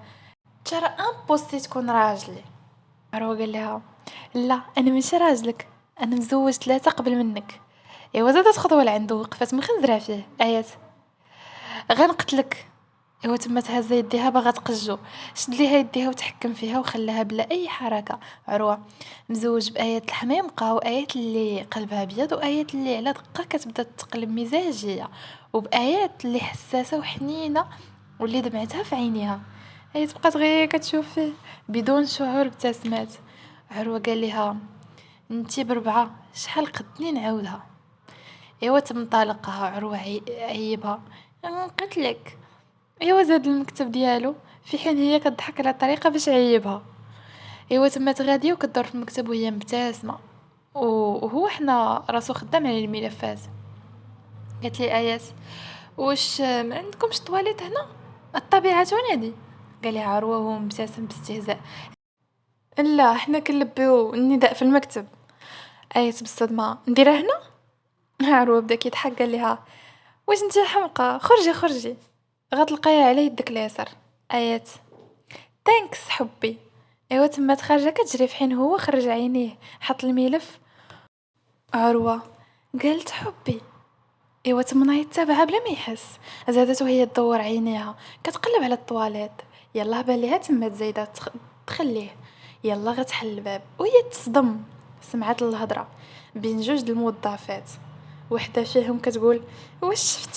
ترى امبوسي تكون راجلي. عروة قال لها: لا انا ماشي راجلك، انا مزوج 3 قبل منك. ايوا زادت خطوه لعنده وقفت مخنزره فيه. آيات: غنقتلك. ايوا تما تهز يديها باغا تقجو، شد ليها يديها وتحكم فيها وخلاها بلا اي حركه. عروة مزوج بآيات الحميمقه، وآيات اللي قلبها ابيض، وآيات اللي على دقه كتبدا تقلب مزاجيه، وبآيات اللي حساسه وحنينه واللي دمعتها في عينيها. آيات بقات غير كتشوف فيه بدون شعور، ابتسمات. عروة قال لها: انتي ب4 شحال قدني نعاودها؟ ايوا تم طالقها. عروة عيبها: قتلك. ايوا زاد المكتب ديالو، في حين هي كتضحك على طريقه باش عيبها. ايوا تما غاديه وكدور في المكتب وهي مبتسمه، وهو حنا راسو خدام على الملفات. قالت لي آيات: واش ما عندكمش طواليت هنا؟ الطبيعه تنادي. قال لها عروة وهو مبتسم باستهزاء: لا حنا كنلبيو النداء في المكتب. آيات بالصدمه: نديرها هنا؟ عروة بدا كيضحك قال لها: واش انت حمقى، خرجي غتلقايها على يدك اليسار. آيات: تانكس حبي. ايوا تما خارجه كتجري في حين هو خرج عينيه حط الملف. عروة قالت: حبي. ايوا تما يتابعها بلا ما يحس، زادت وهي تدور عينيها كتقلب على الطواليت. يلا بان ليها تما زايده تخليه. يلا غتحل الباب وهي تصدم، سمعت الهضره بين جوج د الموظفات، وحده فيهم كتقول: واش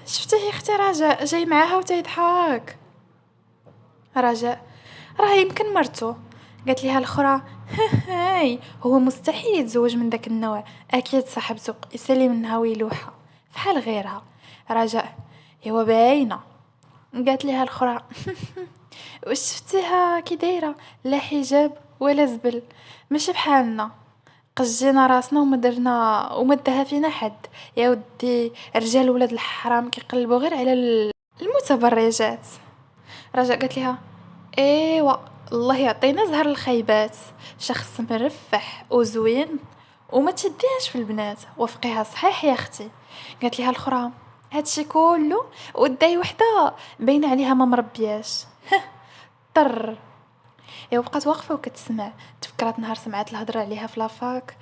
شفتيه يا اختي رجاء جاي معاها وتيضحك؟ رجاء: راه يمكن مرتو. قالت ليها الاخرى: هاي هو مستحيل يتزوج من داك النوع، اكيد صاحبته يسالي منها ويلوحها فحال غيرها. رجاء: هو باينه. قالت ليها الاخرى: واش شفتيها كي دايره؟ لا حجاب ولا زبل، ماشي بحالنا، قجينا راسنا وما داها فينا حد. يا ودي رجال ولاد الحرام كيقلبوا غير على المتبرجات. رجاء قالت لها: ايوا الله يعطينا زهر الخيبات، شخص مرفح وزوين وما تشديهاش في البنات، وفقيها صحيح يا اختي. قالت لها الاخرى: هادشي كله وداي وحده باين عليها ما مربياش. طر. بقات واقفة وكتسمع، تفكرات نهار سمعات الهضرة عليها في لافاك،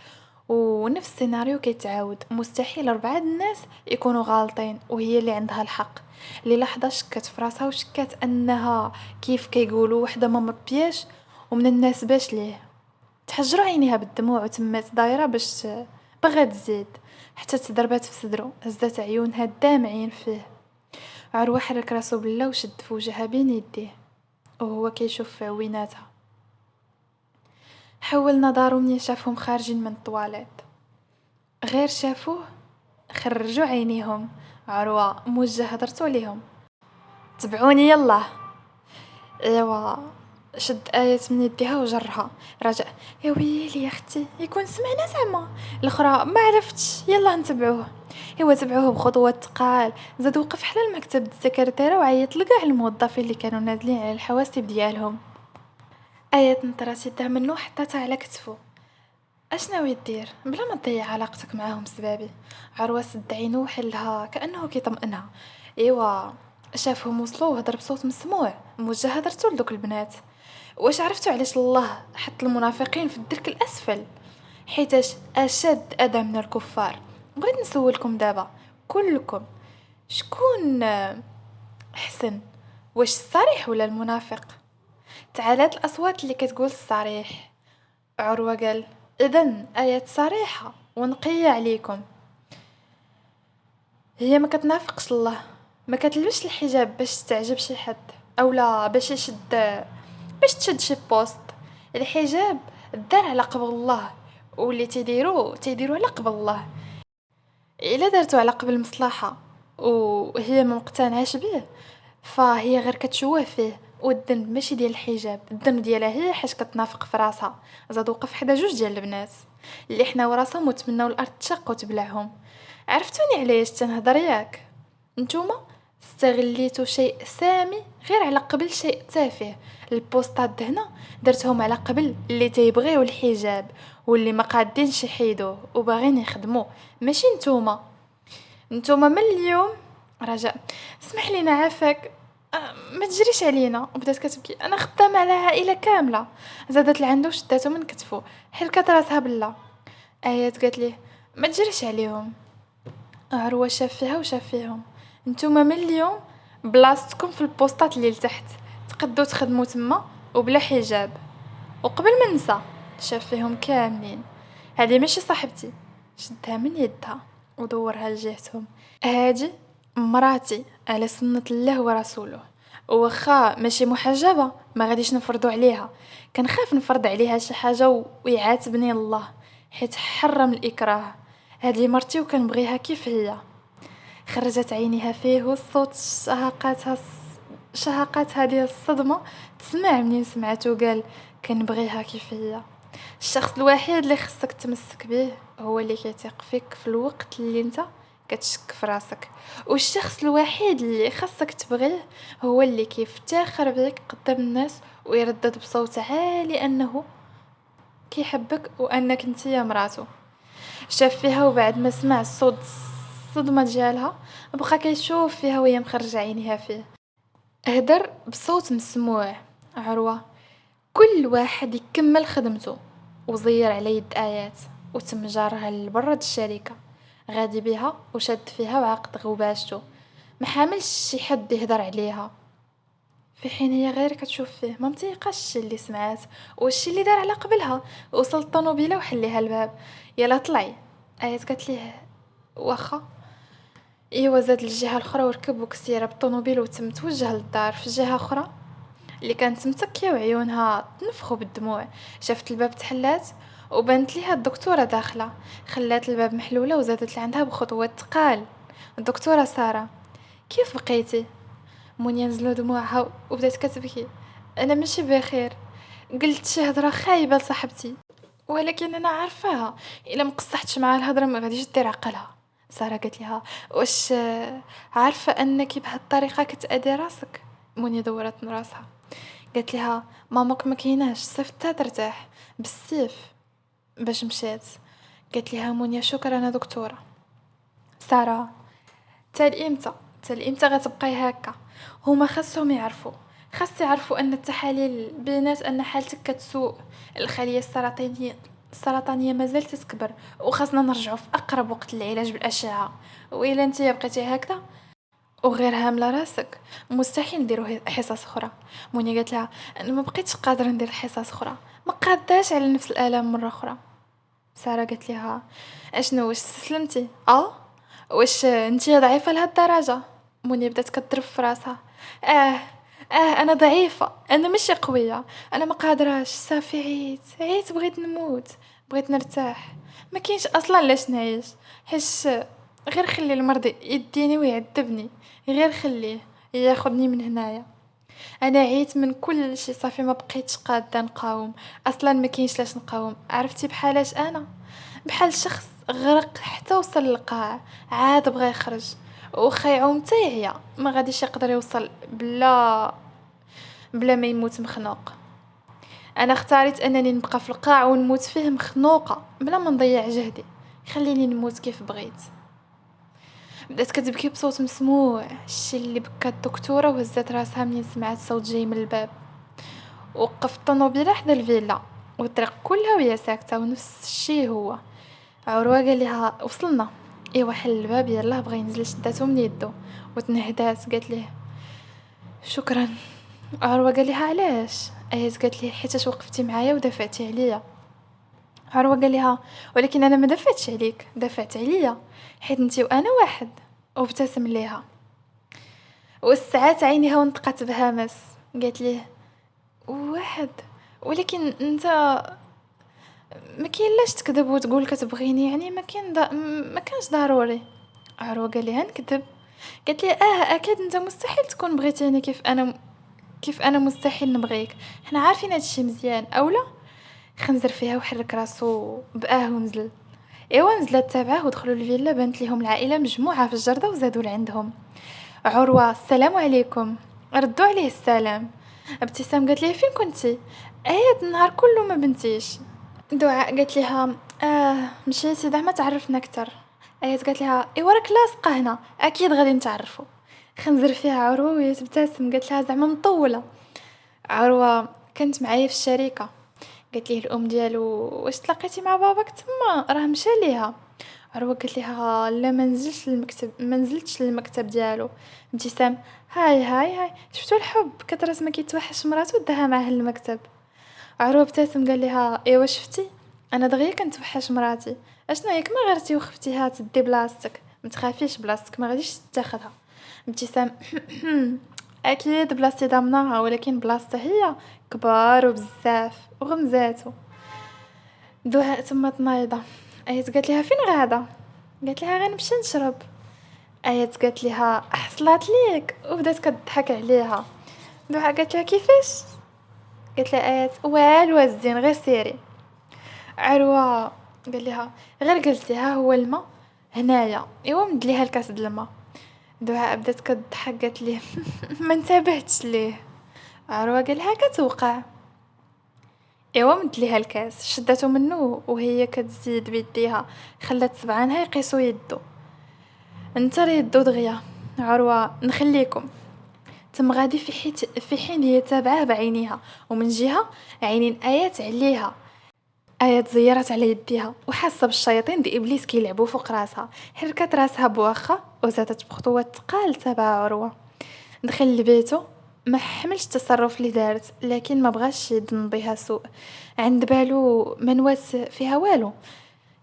ونفس السيناريو كيتعاود. مستحيل 4 د الناس يكونوا غالطين وهي اللي عندها الحق. للحظة شكات في راسها وشكات أنها كيف كيقولوا وحدة ما مربياش ومن الناس باش ليه. تحجروا عينيها بالدموع وتمات دايرة باش بغات تزيد، حتى تضربات في صدرو، هزات عيونها دامعين فيه. عروة حرك راسو بالله وشد في وجهها بين يديه وهو كيشوف في عويناتها. حول نظارو منين شافهم خارجين من الطواليت، غير شافوه خرجوا عينيهم. عروة موجه هضرتو ليهم: تبعوني يلا. ايوا شد آية من يديها وجرها. رجع: يا ويلي يا اختي يكون سمعنا زعما. الاخرى: ما عرفتش، يلا نتبعوه. ايوا تبعوه بخطوات تقال، زاد وقف حدا المكتب السكرتيره وعيط لكاع الموظفين اللي كانوا نازلين على الحواسيب ديالهم. آية نطرات يدها منو حطاتها على كتفو. اش ناوي دير بلا ما تضيع علاقتك معاهم سبابي؟ عروة سد عينو وحلها كأنه كيطمئنها. ايوا شافهم وصلوا وهضر بصوت مسموع موجه هضرتو لدوك البنات: واش عرفتوا علاش الله حط المنافقين في الدرك الاسفل؟ حيتاش اشد اذى من الكفار. بغيت نسولكم دابا كلكم، شكون احسن، واش الصريح ولا المنافق؟ تعالات الاصوات اللي كتقول الصريح. عروة قال: اذن ايات صريحة ونقية عليكم. هي ما كتنافقش الله، ما كتلبسش الحجاب باش تعجب شي حد اولا باش تشد شي بوست. الحجاب دار على قبل الله، واللي تيديرو على قبل الله. الا دارتو على قبل مصلحة وهي ما مقتنعاش به فهي غير كتشوه فيه. والذنب ماشي ديال الحجاب، الذنب ديالها هي حاش كتنافق في راسها. زاد وقف حدا جوج ديال البنات اللي حناو راسهم وتمناو الارض تشق وتبلعهم. عرفتوني علاش تنهضر ياك؟ نتوما استغليتو شيء سامي غير على قبل شيء تافه. البوستات هنا درتهم على قبل اللي تيبغيو الحجاب واللي ما قادينش يحيدوه وباغيين يخدموه، ماشي نتوما من اليوم. رجاء اسمح لينا عافاك، ما تجريش علينا. وبدات كتبكي: انا خدامه على عائله كامله. زادت لعندو وشداتو من كتفو حركات راسها بالله. ايات قالت ليه: ما تجريش عليهم. عروة شاف فيها وشاف فيهم: نتوما من اليوم بلاصتكم في البوسطات اللي لتحت، تقدو تخدموا تما وبلا حجاب. وقبل ما ننسى شاف فيهم كاملين: هذه ماشي صاحبتي. شدها من يدها ودورها لجهتهم: هادي مراتي على سنة الله ورسوله، وخا ماشي محجبة ما غاديش نفرضو عليها. كنخاف نفرض عليها شي حاجة ويعاتبني الله حيت حرم الإكراه. هذه مرتي وكنبغيها كيف هي. خرجت عينيها فيه والصوت شهقاتها ديال الصدمة تسمع منين سمعته. قال: كنبغيها كيف هي. الشخص الوحيد اللي خصك تمسك به هو اللي كيثيق فيك في الوقت اللي انت كتشك في راسك، والشخص الوحيد اللي خصك تبغيه هو اللي كيفتخر بيك قدام الناس ويردد بصوت عالي انه كيحبك وانك انت يا مراته. شاف فيها وبعد ما سمع الصوت الصدمة ديالها بقى كيشوف فيها وهي مخرجة عينيها فيه. هدر بصوت مسموع: عروة، كل واحد يكمل خدمته. وزير على يد آيات وتم جارها لبرد الشركة، غادي بها وشد فيها وعقد غوباشته. ما حاملش شي حد يهدر عليها، في حين هي غير كتشوف فيه ما متيقاش الشي اللي سمعات والشي اللي دار على قبلها. وصلت الطوموبيله وحليها الباب: يلا طلعي. آيات قالت ليه: واخا. ايوا زاد للجهه الاخرى وركب وكسيره بالطوموبيل وتم توجه للدار. في جهه اخرى اللي كانت متكيه وعيونها تنفخوا بالدموع شافت الباب تحلات وبانت ليها الدكتوره داخله. خلات الباب محلوله وزادت لعندها بخطوات تقال: الدكتوره ساره، كيف بقيتي؟ مونيا نزلوا دموعها وبدات كتبكي: انا ماشي بخير، قلت شي هضره خايبه لصاحبتي ولكن انا عارفاها الا ما قصحتش معاها الهضره ما غاديش دير عقلها. ساره قالت لها: واش عارفه انك بهالطريقه كتأذي راسك؟ مونيا دورت من راسها قالت لها: ماماك ما كايناش، صيفطتها ترتاح بالسيف باش مشات. قالت لها مونيا: شكرا دكتوره. ساره: تال امتى غتبقاي هكا؟ هما خاصهم يعرفوا خاص يعرفوا أن التحاليل بينات أن حالتك كتسوء، الخلية السرطانية مازال تتكبر، وخاصنا نرجعوا في أقرب وقت للعلاج بالأشعة. وإلا انتي بقيتي هكذا وغير هامله راسك مستحيل نديرو حصص اخرى. موني قالت لها انا ما بقيتش قادره ندير حصص اخرى، ما قاداش على نفس الالام مره اخرى. ساره قالت لها اشنو واش استسلمتي؟ واش انتي ضعيفه لهاد الدرجه؟ موني بدات كتضرب في راسها. اه انا ضعيفه، انا ماشي قويه، انا ما قادراش، صافي عييت بغيت نموت، بغيت نرتاح، ما كاينش اصلا لاش نعيش. حش غير خلي المرض يديني ويعذبني، غير خليه ياخذني من هنايا. انا عيت من كل شيء، صافي ما بقيتش قاده نقاوم، اصلا ما كاينش لاش نقاوم. عرفتي بحالاش انا؟ بحال شخص غرق حتى وصل للقاع، عاد بغى يخرج، وخا يعوم حتى يعيا ما غاديش يقدر يوصل بلا ما يموت مخنوق. انا اختاريت انني نبقى في القاع ونموت فيه مخنوقه بلا ما نضيع جهدي، خليني نموت كيف بغيت. بدات كتبكي بصوت مسموع، الشي اللي بكات الدكتوره وهزات راسها منين سمعت صوت جاي من الباب. وقفت الطوموبيله حدا الفيلا، والطريق كلها وهي ساكته، ونفس الشي هو. عروه قال لها وصلنا. ايوا حل الباب يلاه بغى ينزل، شداتو من يدو وتنهدات قالت ليه شكرا. عروه قال لها علاش؟ ايات قالت ليه حيتاش وقفتي معايا ودافعتي عليا. عروه قال لها ولكن انا ما دافعتش عليك، دافعت عليا حيت انتي وانا واحد. وابتسم ليها، والساعات عينيها ونطقت بهمس. قالت ليه واحد، ولكن انت ما كاين لاش تكذب وتقول كتبغيني، يعني ما كانش ضروري. عروه قال لها نكذب؟ قالت لي اكيد انت مستحيل تكون بغيتيني كيف انا مستحيل نبغيك، حنا عارفين هادشي مزيان اولا. خنزر فيها وحرك راسو ونزل. ايوا نزلت تابعه ودخلوا الفيلا، بانت ليهم العائله مجموعه في الجرده وزادوا لعندهم. عروه السلام عليكم، ردوا عليه السلام. ابتسام قالت لي فين كنتي؟ ايات النهار كله ما بنتيش. دعاء قالت لها مشيتي زعما تعرفنا اكثر. ايات قالت لها ايوا راك لاصقه هنا، اكيد غادي نتعرفوا. خنزر فيها عروه وهي تبتسم، قالت لها زعما مطوله. عروه كانت معايا في الشركه. قالت ليه الام ديالو واش تلاقيتي مع باباك تما؟ راه مشى ليها. عروه قالت لها لا ما نزلتش للمكتب ديالو. ابتسام هاي شفتوا الحب كترس ما كيتوحش مراتو داها معاه للمكتب. عروه ابتسم قال لها ايوا شفتي، انا دغيا كنتوحش مراتي، اشنو ياك ما غيرتي وخفتيها تدي بلاصتك؟ ما تخافيش بلاصتك ما غاديش تاخذها. ابتسام اكيد بلاصتي ضمناها، ولكن بلاصتها هي كبار وبزاف وغمزاتو. دعاء تما تنايضه. ايات قالت لها فين غاده؟ قالت لها غنمشي نشرب. ايات قالت لها حصلات ليك، وبدات كتضحك عليها. دعاء قالت لها كيفاش؟ قالت لها ايات والو الزين غير سيري. عروه قال لها غير قلتي ها هو الماء هنايا، ايوا مد ليها الكاس د الماء. دعاء بدات كتضحك قالت ليه ما انتبهتش ليه. عروه قال لها كتوقع. ايوا مد ليها الكاس، شدته منه وهي كتزيد بيديها، خلات سبعانها يقيسوا يدو. انت يدو دغيا. عروه نخليكم. تم غادي في حين هي تابعه بعينيها، ومن جهه عينين ايات عليها. آية تزيرت على يديها وحاسة بالشياطين دي إبليس كيلعبوا فوق راسها. حركت راسها بواخا وزادت بخطوات تقال تبع عروة. دخل لبيتو، ما حملش التصرف اللي دارت، لكن ما بغاش يظن بها سوء. عند بالو ما نواس فيها والو.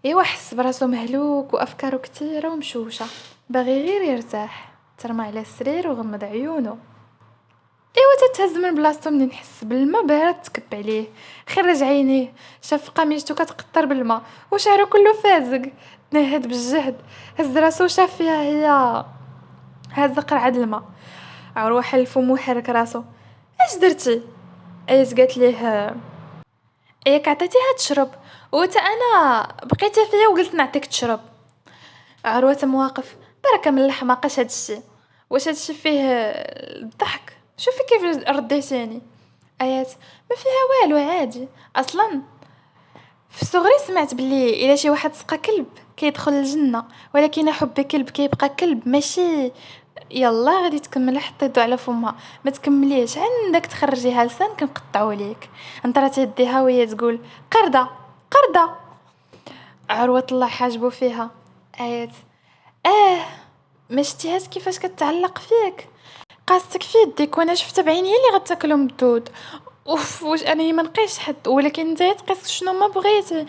ايوا حس براسو مهلوك وافكارو كتيره ومشوشه، باغي غير يرتاح. ترمى على السرير وغمض عيونو. ايوا تتهز من بلاصتو منين حس بالما بارد تكب عليه. خرج عينيه، شاف قميجتو كتقطر بالما وشعرو كله فازق. تنهد بالجهد، هز راسو شاف فيها هي هازه قرعه الماء. عروه حل فمو حرك راسو. اش درتي؟ ايس قالت ليه ياك عطيتيها تشرب، وتا انا بقيتي فيا وقلت نعطيك تشرب. عروه مواقف بركه من الحماقه هادشي، واش هادشي فيه الضحك؟ شوفي كيف رديتيني. ايات ما فيها والو عادي، اصلا في صغري سمعت بلي الا شي واحد سقى كلب كيدخل الجنه، ولكن حب كلب كيبقى كلب، ماشي يلا غادي تكمل حتى يدو على فمها، ما تكمليش عندك تخرجيها لسان كنقطعوا ليك. انطرات يديها وهي تقول قردة قردة. عروة الله حاجبو فيها. آيات اه، ما شتيهاش كيفاش كتعلق فيك؟ قاصتك في يديك وانا شفت بعيني اللي غتاكلهم الدود. اوف، واش انا ما نقيش حد، ولكن نتايا تقيس شنو ما بغيتي.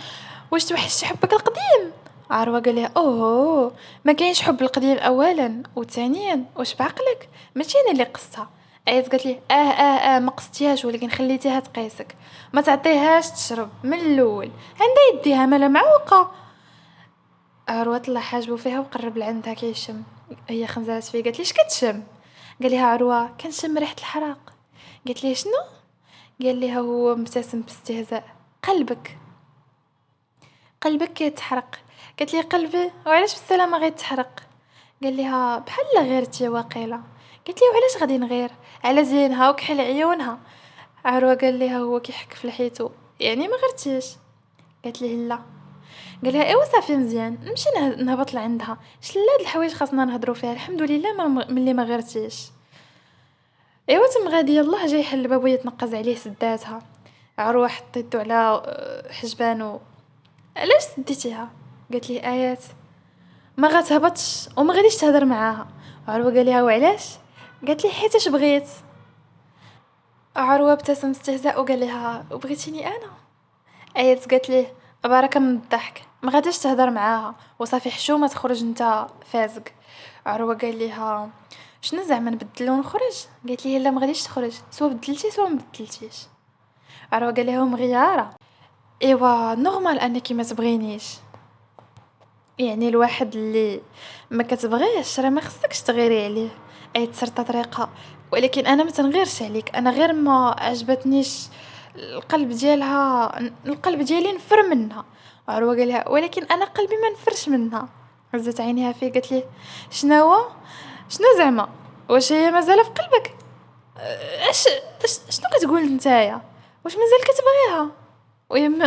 واش توحشتي حبك القديم؟ عروة قال لها اوه، ما كاينش حب القديم اولا، وثانيا واش بعقلك ماشي انا اللي قصتها. ايات قالت لي اه ما قصتيهاش، ولكن خليتيها تقيسك. ما تعطيهاش تشرب من الاول، عندها يديها مالا معوقه. عروة طلع حاجبو فيها وقرب لعندها كيشم. هي خنزرات فيه قالت ليش كتشم؟ قال لها عروة كنشم ريحة الحرق. قالت لي شنو؟ قال لها هو مبتسم باستهزاء قلبك، قلبك كيتحرق. قالت لي قلبي وعلاش بالسلامة غيتحرق؟ قال لها بحال غيرتي واقيلا. قالت لي وعلاش غادي نغير؟ على زينها وكحل عيونها. عروة قال لها هو كيحك في لحيته يعني ما غيرتيش؟ قالت لي لا. قال لها ايوا صافي مزيان نمشي نهبط لعندها، شلا هاد الحوايج خاصنا نهضروا فيها، الحمد لله ما ملي ما غيرتيش. ايوا تم غادي يلاه جاي يحل الباب وهي تنقز عليه سداتها. عروه حطيتو على حجبانو. علاش سديتيها؟ قالت لي ايات ما غتهبطش وما غاديش تهضر معاها. عروه قال لها وعلاش؟ قالت لي حيتاش بغيت. عروه ابتسم استهزاء وقال لها وبغيتيني انا؟ ايات قالت ليه بركه من الضحك ما غاديش تهضر معاها وصافي حشومه تخرج انت فازق. عروه قال لها شنو زعما نبدل ونخرج؟ قالت لي لا ما غاديش تخرج، سوا بدلتي سوا ما بدلتيش. عروه قال لها مغياره. ايوا نورمال انك ما تبغينيش، يعني الواحد اللي ما كتبغيش راه ما خصكش تغيري عليه. اي تسرطه طريقه، ولكن انا ما تنغيرش عليك، انا غير ما عجبتنيش القلب ديالي نفر منها. عروه قال لها ولكن انا قلبي ما نفرش منها. هزت عينيها فيه قالت لي شنو شنو زعما؟ واش هي مازال في قلبك؟ اش شنو كتقول نتايا؟ واش مازال كتبغيها؟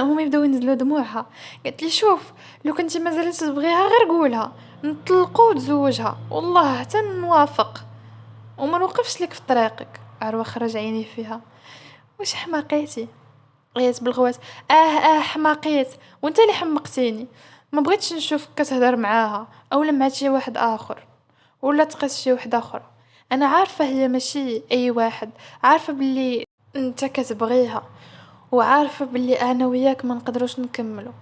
هما يبداو ينزلوا دموعها. قالت لي شوف، لو كنتي مازال تبغيها غير قولها نطلقوا وتزوجها والله حتى نوافق وما نوقفش لك في طريقك. عروه خرج عيني فيها. واش حماقيتي؟ عيات بالغوات. حماقيت، وانت اللي حمقتيني. ما بغيتش نشوفك كتهضر معاها اولا مع شي واحد اخر ولا تقيس شي واحد اخر. انا عارفه هي ماشي اي واحد، عارفه باللي انت كتبغيها، وعارفه باللي انا وياك ما نقدروش نكملوا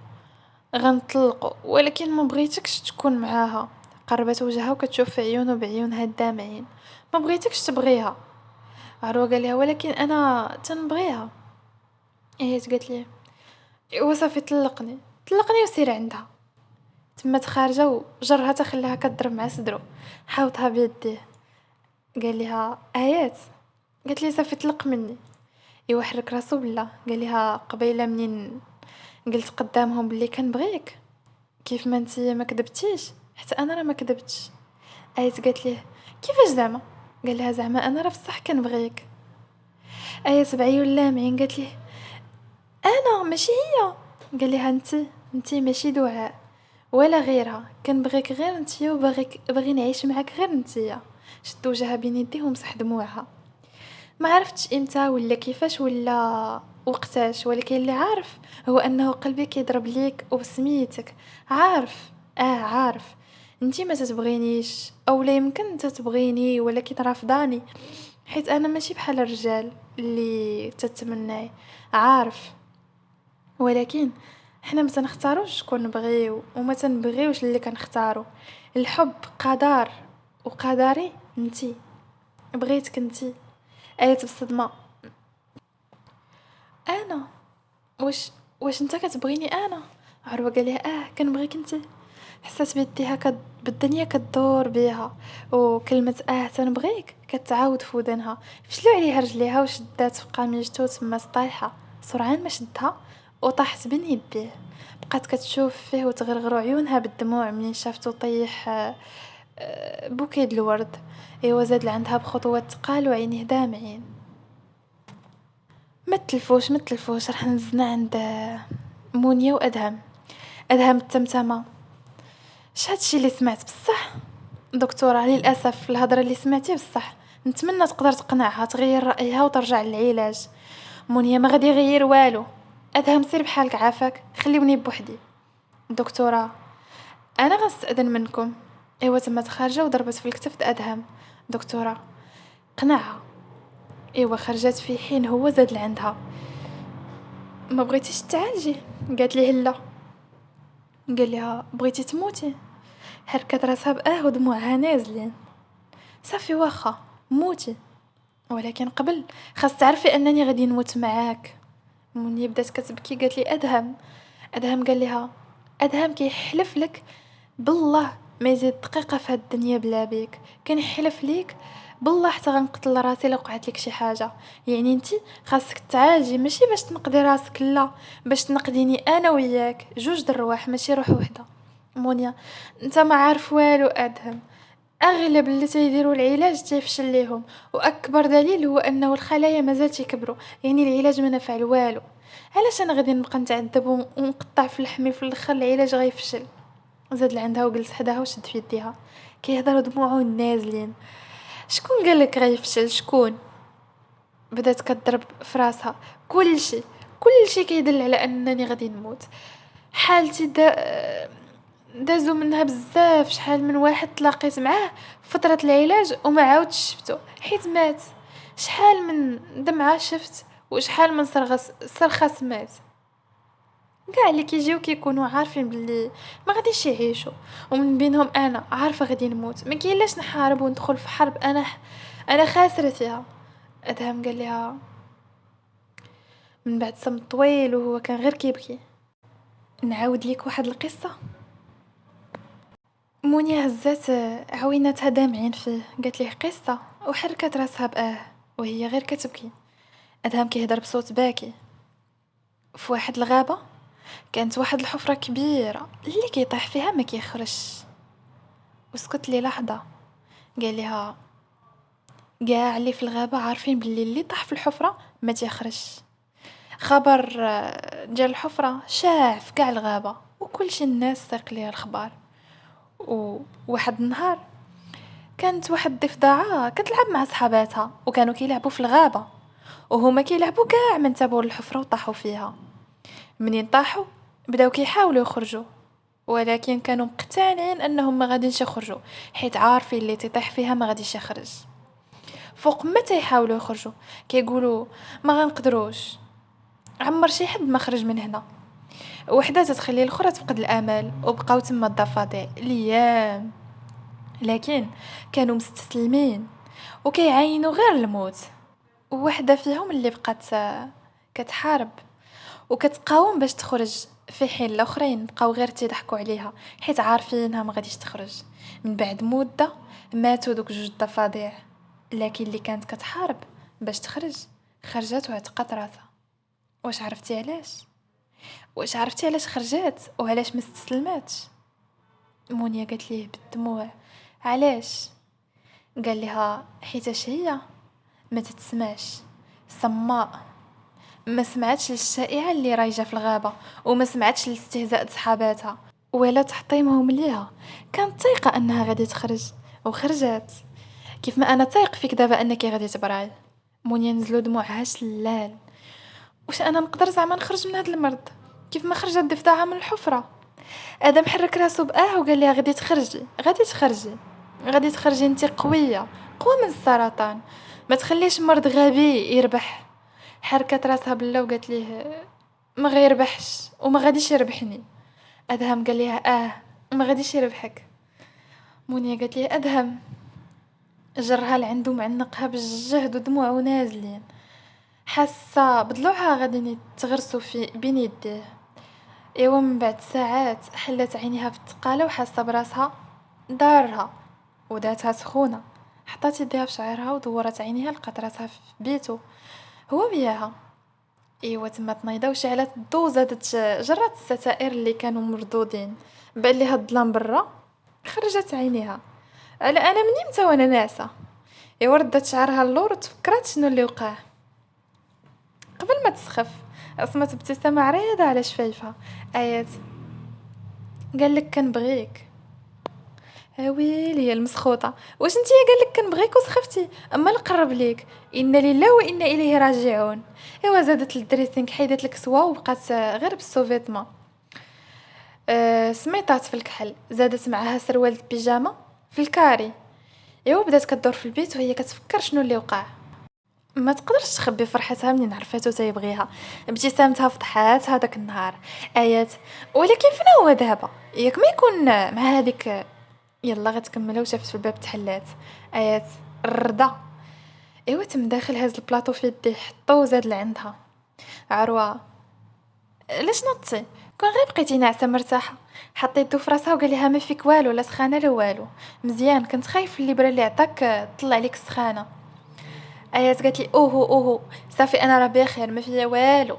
غنطلقوا، ولكن ما بغيتكش تكون معاها. قربت وجهها وكتشوف في عيونه بعيونها الدامعين. ما بغيتكش تبغيها. عروه قال لها ولكن انا تنبغيها. هي قالت لي وصافي طلقني، طلقني وسير عندها. تما خارجه وجرها تخليها كضرب مع صدرو، حاوطها بيديه. قال لها ايات؟ قالت لي صافي طلق مني. يحرك راسو بلا. قال لها قبيله منين قلت قدامهم بلي كنبغيك كيف ما انتي ما كذبتيش، حتى انا راه ما كذبتش. ايات قالت ليه كيفاش زعما؟ قال لها زعما انا راه بصح كنبغيك. ايات بعيون لامعين قالت ليه انا ماشي هي. قال لها انتي ماشي دعاء ولا غيرها، كنبغيك غير نتيا باغي نعيش معاك غير نتيا. شد وجهها بين يديه ومسح دموعها. ما عرفتش امتى ولا كيفاش ولا وقتاش، ولكن اللي عارف هو انه قلبي كيضرب ليك وبسميتك. عارف عارف انتي ما تتبغينيش او لا يمكن انت تبغيني ولكن رافضاني، حيت انا ماشي بحال الرجال اللي تتمناي. عارف، ولكن حنا ما تنختاروش شكون نبغيو وما تنبغيوش اللي كنختارو. الحب قدر، وقدري انتي، بغيتك انتي. آية بالصدمة. انا واش انت كتبغيني انا؟ عروه قال لها كنبغيك انت. حسات بيديها بالدنيا كدور بيها، وكلمه تنبغيك كتعاود في ودنها. فشلو عليها رجليها وشدات في قميجته تما طايحه. سرعان ما شدها وطاحت بين يديه. بقات كتشوف فيه وتغرغر عيونها بالدموع منين شافته طيح بوكي د الورد. ايوا زاد لعندها بخطوات تقال وعينيه دامعين. ما تلفوش راح نزلنا عند مونيا وادهم. ادهم التمتمه. هادشي اللي سمعت بصح؟ دكتورة للأسف الهضرة اللي سمعتيه بصح، نتمنى تقدر تقنعها تغير رأيها وترجع للعلاج. منيا ما غادي يغير والو، أدهم سير بحالك عافاك خليوني بوحدي. دكتورة انا غنستأذن منكم. ايوا تما خارجه وضربت في الكتف د ادهم. دكتورة قنعها. ايوا خرجت في حين هو زاد لعندها. ما بغيتيش تعالجي؟ قالت ليه لا. قال لها بغيتي تموتي؟ حركت راسها باه ودموعها نازلين. صافي واخا موتي، ولكن قبل خاص تعرفي انني غادي نموت معاك. مني بدات كتبكي قالت لي ادهم. ادهم قال لها ادهم كيحلف لك بالله ما يزيد دقيقه في هاد الدنيا بلا بيك، كنحلف ليك بالله حتى غنقتل راسي لو وقعت لك شي حاجه. يعني انتي خاصك تعالجي ماشي باش تنقدي راسك، لا باش تنقديني انا وياك جوج درواح ماشي روح وحده. مونيا انت ما عارف والو ادهم، اغلب اللي تيديروا العلاج تيفشل ليهم، واكبر دليل هو انه الخلايا مازال تيكبروا، يعني العلاج ما نفع والو. علاش انا غادي نبقى نتعذب ونقطع في لحمي في الاخر العلاج غيفشل. زاد لعندها وجلس حداها وشد في يديها كيهضر دموعه نازلين. شكون قال لك غيفشل؟ شكون؟ بدات كتضرب في راسها. كل شيء كيدل على انني غادي نموت. حالتي دازو منها بزاف، شحال من واحد تلاقيت معاه فترة العلاج وما عاودش شفتو حيت مات، شحال من دمعة شفت وشحال من صرخة مات. كاع اللي كيجيو كيكونوا عارفين باللي ما غاديش يعيشوا، ومن بينهم انا عارفه غادي نموت. ما كاينلاش نحارب وندخل في حرب انا خاسره فيها. ادهم قال لها من بعد صمت طويل وهو كان غير كيبكي. نعاود ليك واحد القصه. مونيا هزات عويناتها دامعين فيه قالت ليه قصه وحركت راسها باه وهي غير كتبكي. ادهم كيهضر بصوت باكي. في واحد الغابه كانت واحد الحفره كبيره اللي كيطيح فيها ما كيخرجش. وسكت لي لحظه. قال لها كاع اللي في الغابه عارفين باللي اللي طاح في الحفره ما تيخرجش. خبر ديال الحفره شاع في كاع الغابه وكل شي الناس ساق ليها الخبر. وواحد النهار كانت واحد الضفدعه كتلعب مع صحاباتها وكانوا كيلعبوا في الغابه، وهما كيلعبوا كاع من تابوا للحفره وطاحوا فيها. منين طاحوا بداو كيحاولوا يخرجوا، ولكن كانوا مقتنعين انهم ما غاديش يخرجوا حيت عارفين اللي تيطيح فيها ما غاديش يخرج. فوق متى يحاولوا يخرجوا كيقولوا ما غنقدروش، عمر شي حد ما خرج من هنا. وحده تتخلي الاخرى تفقد الامل وبقاو تما الضفادع الايام، لكن كانوا مستسلمين وكيعاينوا غير الموت. وحده فيهم اللي بقات كتحارب وكتقاوم باش تخرج، في حين الاخرين بقاو غير تيضحكوا عليها حيت عارفينها ما غاديش تخرج. من بعد مده ماتوا دوك جوج ضفادع، لكن اللي كانت كتحارب باش تخرج خرجت وعتقات راسها. واش عرفتي علاش؟ واش عرفتي علاش خرجت وعلاش ما استسلماتش؟ مونيا قالت ليه بالدموع علاش؟ قال لها حيتاش هي ما تتسمعش، صماء، ما سمعتش للشائعة اللي رايجة في الغابة وما سمعتش لاستهزاء صحاباتها ولا تحطيمهم ليها. كانت تايقة انها غادي تخرج وخرجت، كيف ما انا تايق فيك دابا انك غادي تبراي. مونيا نزلوا دموعها شلال. واش انا نقدر زعما نخرج من هذا المرض كيف ما خرجت الضفدعه من الحفره؟ ادم حرك راسو باه وقال لها غادي تخرجي غادي تخرجي غادي تخرجي، انت قويه قوه من السرطان، ما تخليش مرض غبي يربح. حركت راسها بالله وقالت ليه ما غيربحش وما غاديش يربحني. ادهم قال لها ما غاديش يربحك. مونيا قالت ليه ادهم، جرها لعندو معنقها بالجهد ودموعه نازلين، حاسه بضلوعها غادي يتغرسوا في بين يديه. ايوا من بعد ساعات حلت عينيها بالثقاله وحاسه براسها دارها وداتها سخونه. حطات يديها في شعرها ودورت عينيها لقات راسها في بيتو هو وياها. ايوا تما تنيضه وشعلت الضو زادت جرات الستائر اللي كانوا مردودين بان ليها الظلام برا. خرجت عينيها على انا من امتى وانا ناعسه. ايوا ردت شعرها اللور وتفكرات شنو اللي وقع. قبل ما تسخف رسمت ابتسامة عريضة على شفايفها. آيات قال لك كنبغيك. ويلي يا المسخوطه، واش نتيا قال لك كنبغيك وسخفتي؟ اما نقرب ليك، انا لله وانا اليه راجعون. ايوا زادت الدريسينغ، حيدت الكسوه وبقات غير بالسوفيتما. سميطات في الكحل، زادت معاها سروال البيجامه في الكاري. ايوا بدات كدور في البيت وهي كتفكر شنو اللي وقع. ما تقدرش تخبي فرحتها منين عرفاتو تيبغيها، ابتسامتها فضحات هذاك النهار. ايات، ولكن فين هو دابا؟ ياك ما يكون مع هذيك؟ يلا غتكملها وشافت في الباب تحلات. ايات الرضا. ايوا تم داخل هاز البلاطو في يديه، حطو وزاد لعندها. عروه، علاش نطي؟ كون غير بقيتي ناعسه مرتاحه. حط يدو في راسها وقال لها ما فيك والو، لا سخانه لا والو. مزيان، كنت خايف اللي برا اللي عطاك طلع ليك السخانه. ايات قالت لي اوهو اوهو، صافي انا راه بخير ما فيا والو.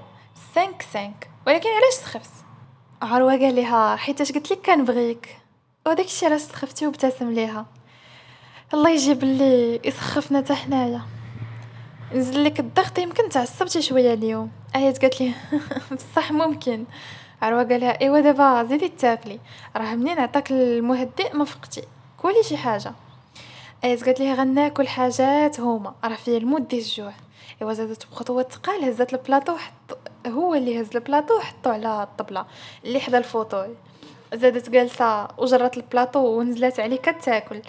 5 ولكن علاش سخفت؟ عروه قال لها حيتاش قلت لك كنبغيك، وداك الشيء علاش سخفتي، وابتسم ليها. الله يجيب اللي يسخفنا حتى حنايا. نزل لك الضغط، يمكن تعصبتي شويه اليوم. ايات قالت لي بصح ممكن. عروه قال لها ايوا دابا زيدي تاكلي، راه منين عطاك المهدئ ما فقتي، كولي شي حاجه. ايات قالت ليه غناكل حاجات هما راه فيا الموت ديال الجوع. ايوا زادت بخطوات ثقال، هزات البلاطو هو اللي هز البلاطو وحطو على الطبله اللي حدا الفوطوي. زادت جالسه وجرات البلاطو ونزلات عليه كتاكل.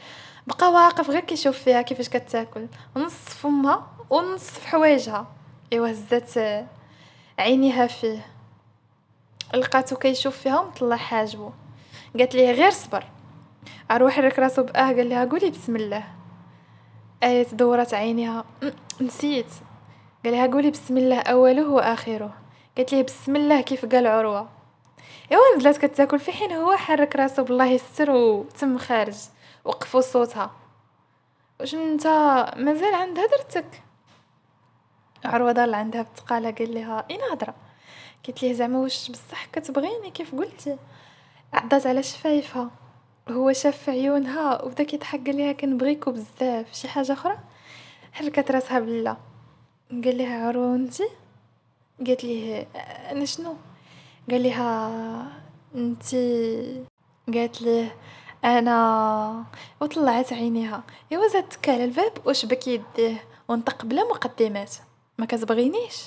بقى واقف غير كيشوف فيها كيفاش كتاكل، نص فمها ونص في حوايجها. ايوا هزات عينيها فيه، لقاتو كيشوف فيها ومطلع حاجبو. قالت ليه غير صبر. اروح حرك راسو قال لها قولي بسم الله. آية دورت عينيها. نسيت. قال لها قولي بسم الله أوله وآخره. قالت ليه بسم الله كيف قال عروة. ايوا نزلت كتاكل في حين هو حرك راسو بالله يستر وتم خارج. وقفوا صوتها. واش انت مازال عند هدرتك؟ عروة ضل عندها بتقالة، قال لها اين هضره؟ قالت ليه زعما واش بصح كتبغيني كيف قلتي؟ عضات على شفايفها. هو شاف في عيونها وبدا كيضحك، قال لها كنبغيكو بزاف، شي حاجه اخرى؟ حركت راسها بلا. قال لها عروه انتي؟ قالت ليه انا شنو؟ قال لها انتي؟ قالت ليه انا. وطلعت عينيها. ايوا زاد تكى على الباب وشبك يديه ونطق بلا مقدمات. ما كتبغينيش؟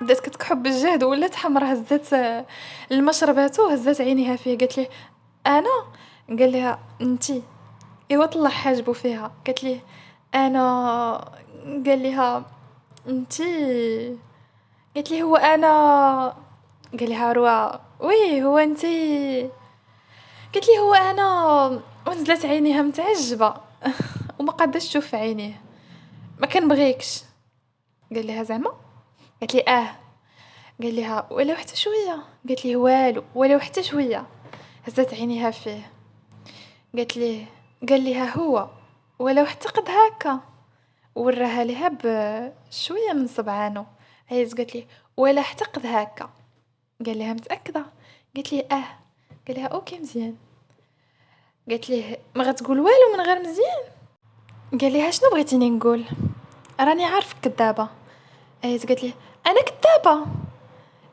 بدات كتكحب بالجهد ولات حمرا، هزات المشربات وهزات عينيها فيه. قالت ليه انا؟ قال لها انتي. ايوا طلع حاجبو فيها. قالت ليه انا. قال لها انتي. قالت لي هو انا. قال لها روى وي هو انتي. قالت لي هو انا. ونزلت عينيها متعجبه وما قادش تشوف في عينيه. ما كنبغيكش. قال لها زعما؟ قالت لي اه. قال لها ولو حتى شويه؟ قالت لي والو ولو حتى شويه. هزت عينيها فيه. قالت ليه. قال لها هو ولو حتى قد هكا. وراها ليها بشويه من صبعانو. عيط قالت ليه ولا حتى قد هكا. قال لها متاكده؟ قالت ليه اه. قال لها اوكي مزيان. قالت ليه ما غتقول والو من غير مزيان؟ قال لها شنو بغيتيني نقول؟ راني عارفك كذابه. ايت قالت ليه انا كذابه؟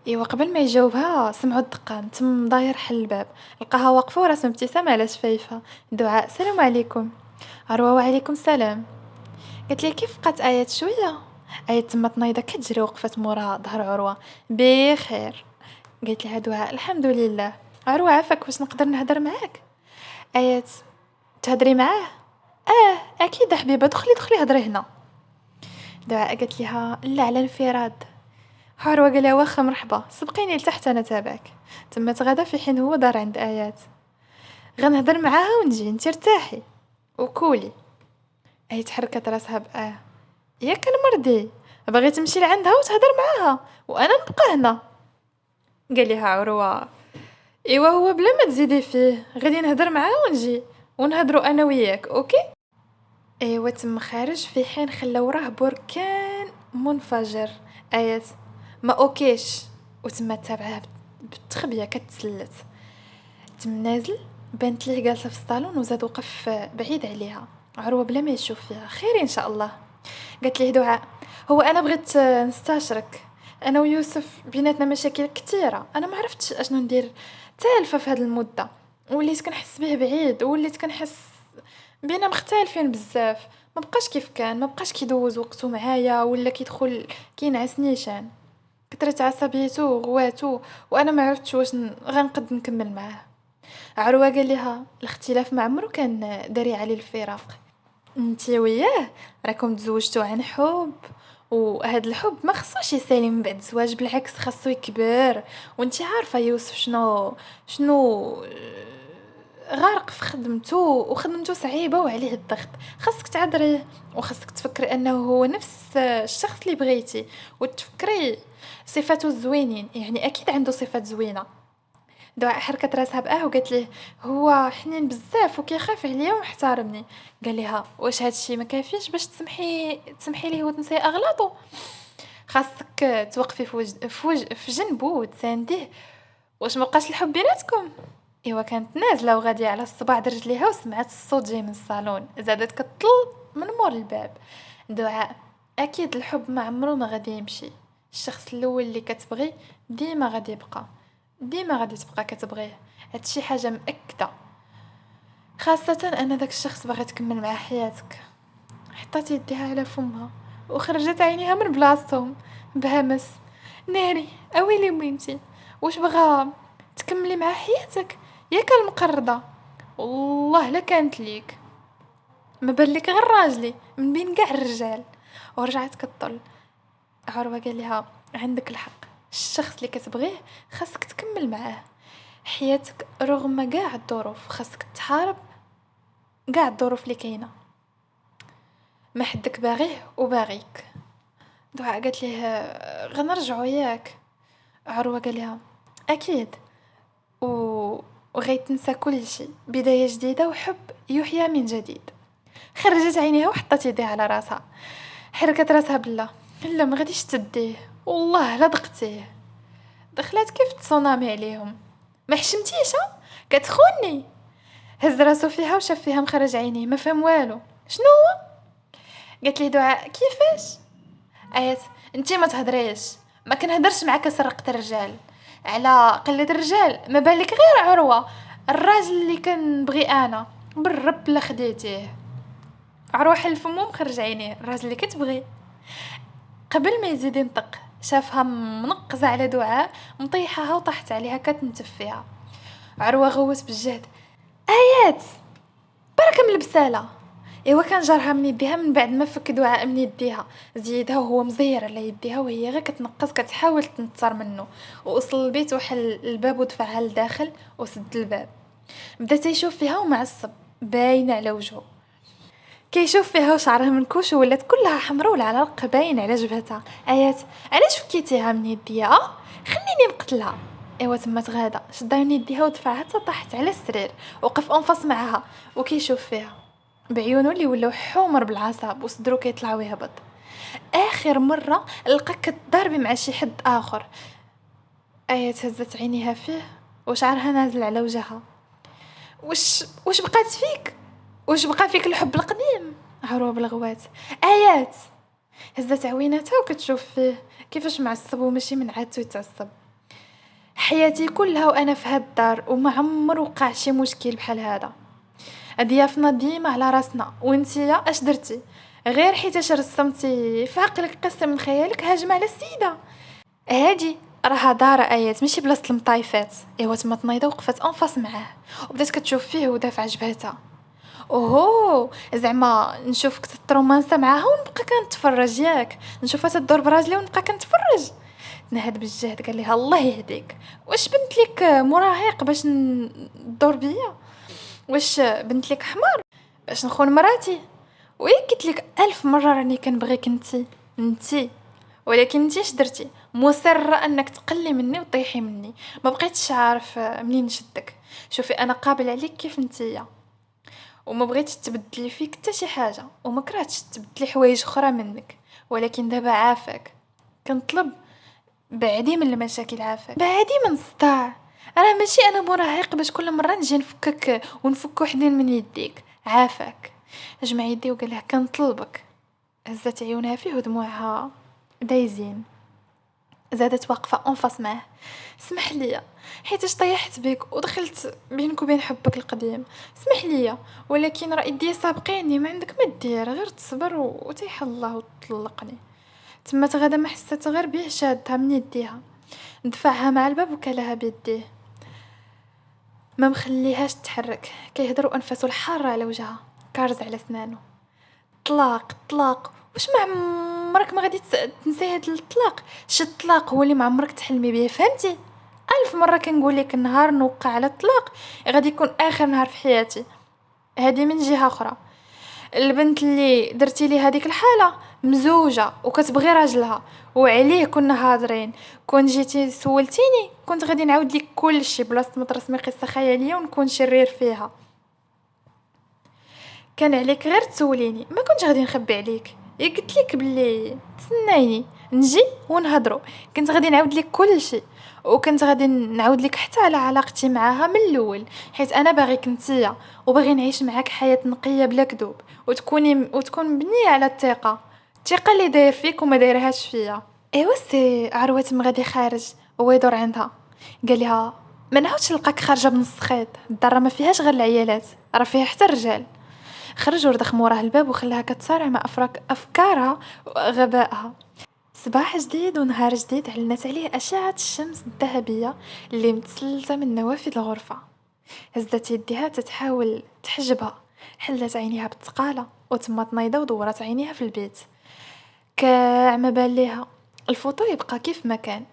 ايوا قبل ما يجاوبها سمعوا الدقان، تم ضاير حل الباب، لقاها واقفه وراسم ابتسامه على شفايفها. دعاء السلام عليكم. عروه وعليكم السلام. قالت لي كيف بقات ايات شويه؟ ايات تما تنايضه كتجري وقفت مورا ظهر عروه. بخير. قالت لها دعاء الحمد لله. عروه عافاك، واش نقدر نهضر معاك؟ ايات تهضري معاه؟ اه اكيد حبيبه، دخلي دخلي هضري هنا. دعاء قالت لها لا على انفراد. عروه قال لها واخا مرحبا، سبقيني لتحت انا تابعك. تما تغدا في حين هو دار عند ايات. غنهضر معاها ونجي، انت ارتاحي وكولي. هي تحركت راسها باه. ياك المرضي باغي تمشي لعندها وتهضر معاها وانا نبقى هنا؟ قال لها عروه ايوا هو بلا ما تزيدي فيه، غادي نهضر معاه ونجي ونهضروا انا وياك اوكي. ايوا تم خارج في حين خلى وراه بركان منفجر. ايات ما اوكيش. وتما تابعها بالتخبيه كتسلت. تم نازل، بانت ليه جالسه في الصالون وزاد وقف بعيد عليها. عروه بلا ما يشوف فيها خير ان شاء الله. قالت ليه دعاء هو انا بغيت نستشرك، انا ويوسف بيناتنا مشاكل كثيره، انا ما عرفتش اشنو ندير تالفه في هذه المده. وليت كنحس به بعيد، وليت كنحس بينا مختلفين بزاف. ما بقاش كيف كان، ما بقاش كيدوز وقته معايا ولا كيدخل كينعس نيشان. كثرت عصبيته وغواتو، وانا ما عرفتش واش غنقد نكمل معاه. عروه قال لها الاختلاف ما عمرو كان داري عليه الفراق. انتي وياه راكم تزوجتوا عن حب، وهاد الحب ما خصوش يسالي من بعد الزواج، بالعكس خاصو يكبر. وانتي عارفه يوسف شنو غارق في خدمته، وخدمته صعيبه وعليه الضغط. خاصك تعذريه، وخاصك تفكري انه هو نفس الشخص اللي بغيتي، وتفكري صفاته الزوينين. يعني اكيد عنده صفات زوينه. دعاء حركت راسها باه وقالت ليه هو حنين بزاف وكيخاف عليا ومحترمني. قال لها واش هادشي ما كافيش باش تسمحي ليه وتنسي اغلاطه؟ خاصك توقفي في جنبه وتسانديه. واش مبقاش الحب بيناتكم؟ ايوا كانت نازله وغاديه على الصباع د رجليها، وسمعت الصوت جاي من الصالون، زادت كطل من مور الباب. دعاء اكيد الحب ما عمره ما غادي يمشي. الشخص الاول اللي كتبغي ديما غادي يبقى، ديما غادي تبقى كتبغيه. هادشي حاجه مأكده، خاصه ان داك الشخص باغي تكمل معاه حياتك. حطات يديها على فمها وخرجت عينيها من بلاصتهم بهمس. ناري اويلي بنتي، واش بغا تكملي مع حياتك ياك المقرضه؟ والله لا كانت ليك، ما بالك غير راجلي من بين كاع الرجال. ورجعت كطل. عروه قال لها عندك الحق، الشخص اللي كتبغيه خاصك تكمل معاه حياتك رغم كاع الظروف. خاصك تحارب كاع الظروف اللي كاينه، ما حدك باغيه وباغيك. دعاء قالت ليه غنرجعوا ياك؟ عروه قال لها اكيد، و... وغيتنسى كل شيء، بدايه جديده وحب يحيى من جديد. خرجت عينيها وحطت يديها على راسها، حركت راسها بالله. لا ما غاديش تديه، والله لا دقتيه. دخلت كيف تصونامي عليهم. ما حشمتيش ها؟ كتخوني. هز راسو فيها وشاف فيها مخرج عينيه، ما فهم والو. شنو هو؟ قالت لي دعاء كيفاش؟ ايات انتي ما تهضريش، ما كنهضرش معاك سرقت الرجال على قلة الرجال. ما بالك غير عروة، الراجل اللي كنبغي انا بالرب لا خديتيه. عروة حل فمو مخرج عينيه. الراجل اللي كتبغي. قبل ما يزيد ينطق شافها منقزة على دعاء، مطيحها وطاحت عليها كتنتف فيها. عروة غوت بالجهد. ايات بركة من البسالة. ايوا كان جارها من يديها من بعد ما فك دعاء من يديها، زيدها وهو مزير على يديها وهي غير كتنقص كتحاول تنتصر منه. ووصل البيت وحل الباب ودفعها لداخل وسد الباب. بدا تيشوف فيها ومعصب باين على وجهه. كيشوف فيها وشعرها منكوش ولات كلها حمراء والعرق باين على جبهتها. ايات علاش فكيتيها من يديا؟ خليني نقتلها. ايوا تما تغادا شدها من يديها ودفعها حتى طاحت على السرير. وقف انفص معها وكيشوف فيها بعيونو اللي ولاو حمر بالعصاب وصدرو كيطلع ويهبط. اخر مره لقاك كضاربي مع شي حد اخر. ايات هزت عينيها فيه وشعرها نازل على وجهها. واش بقات فيك؟ واش بقى فيك الحب القديم؟ عروه بالغوات. ايات هزت عويناتها وكتشوف فيه كيفاش معصب وماشي من عادته يتعصب. حياتي كلها وانا في هاد الدار وما عمر وقع شي مشكل بحال هذا. ضيافنا ديما على راسنا، وانتيا اش درتي؟ غير حيتاش رسمتي في عقلك قصه من خيالك هاجمه على السيده. هادي راها دار ايات ماشي بلاصه المطايفات. ايوا تما تنيضه وقفت انفاس معاه وبدات كتشوف فيه ودافع جبهتها. اوهو زعما نشوفك تترومانسا معاها ونبقى كنتفرج ياك؟ نشوفها تدور براجلي ونبقى كنتفرج؟ نهد بالجهد قال لها الله يهديك. واش بنت لك مراهق باش تدور بيا؟ واش بنت لك حمار باش نخون مراتي؟ وياك قلت لك الف مره راني كنبغيك انتي. ولكن انتي اش درتي؟ مصره انك تقلي مني وطيحي مني. ما بقيتش عارف منين نشدك. شوفي انا قابل عليك كيف نتيا، وما بغيتش تبدلي فيك حتى شي حاجه، وما كرهتش تبدلي حوايج اخرى منك. ولكن دابا عافاك، كنطلب بعدي من المشاكل. عافاك بعدي من الصداع. راه ماشي انا مراهق باش كل مره نجي نفكك ونفك وحدين من يديك. عافاك جمع يدي وقال لها كنطلبك. هزت عيونها فيه ودموعها دايزين. زادت واقفة أنفاس معاه. اسمح لي حيتاش طيحت بك ودخلت بينك وبين حبك القديم. اسمح لي، ولكن راه يدي سابقيني، ما عندك ما دير غير تصبر وتيح الله وتطلقني. تما غدا ما حسيت غير بيه شادها من يديها، دفعها مع الباب وكلها بيديه، ما مخليهاش تتحرك. كيهضر وانفاسو الحاره على وجهها، كارز على سنانه. طلاق طلاق، واش ما عمرك ما غادي تنسى هاد الطلاق؟ شي الطلاق هو اللي ما عمرك تحلمي به، فهمتي؟ الف مره كنقول لك النهار نوقع على الطلاق غادي يكون اخر نهار في حياتي. هذه من جهه اخرى، البنت اللي درتي لي هذيك الحاله مزوجه وكتبغي راجلها وعليه كنا هادرين. كون جيتي سولتيني كنت غادي نعاود لك كل شيء بلاصه ما ترسمي قصه خياليه ونكون شرير فيها. كان عليك غير تسوليني، ما كنت غادي نخبي عليك. يا قلت لك بلي تسنايني نجي ونهضروا، كنت غادي نعاود لك كل شيء، وكنت غادي نعاود لك حتى على علاقتي معاها من الاول، حيت انا باغيك نتيا وباغي نعيش معاك حياه نقيه بلا كذوب، وتكون مبنيه على الثقه اللي داير فيك وما دايرهاش فيا. ايوا سي عروه تم غادي خارج، هو يدور عندها قال لها ما نعاودش نلقاك خارجه بنص خيط، الدار ما فيهاش غير العيالات، راه فيها حتى الرجال. خرج ورضخ موراه الباب وخلاها كتصارع مع أفكارها وغبائها. صباح جديد ونهار جديد علنت عليه أشعة الشمس الذهبية اللي متسلطة من نوافذ الغرفة. هزت يديها تتحاول تحجبها، حلت عينيها بالثقالة وتمت نايضة ودورت عينيها في البيت. كاع ما بان ليها الفوطو يبقى كيف ما كان،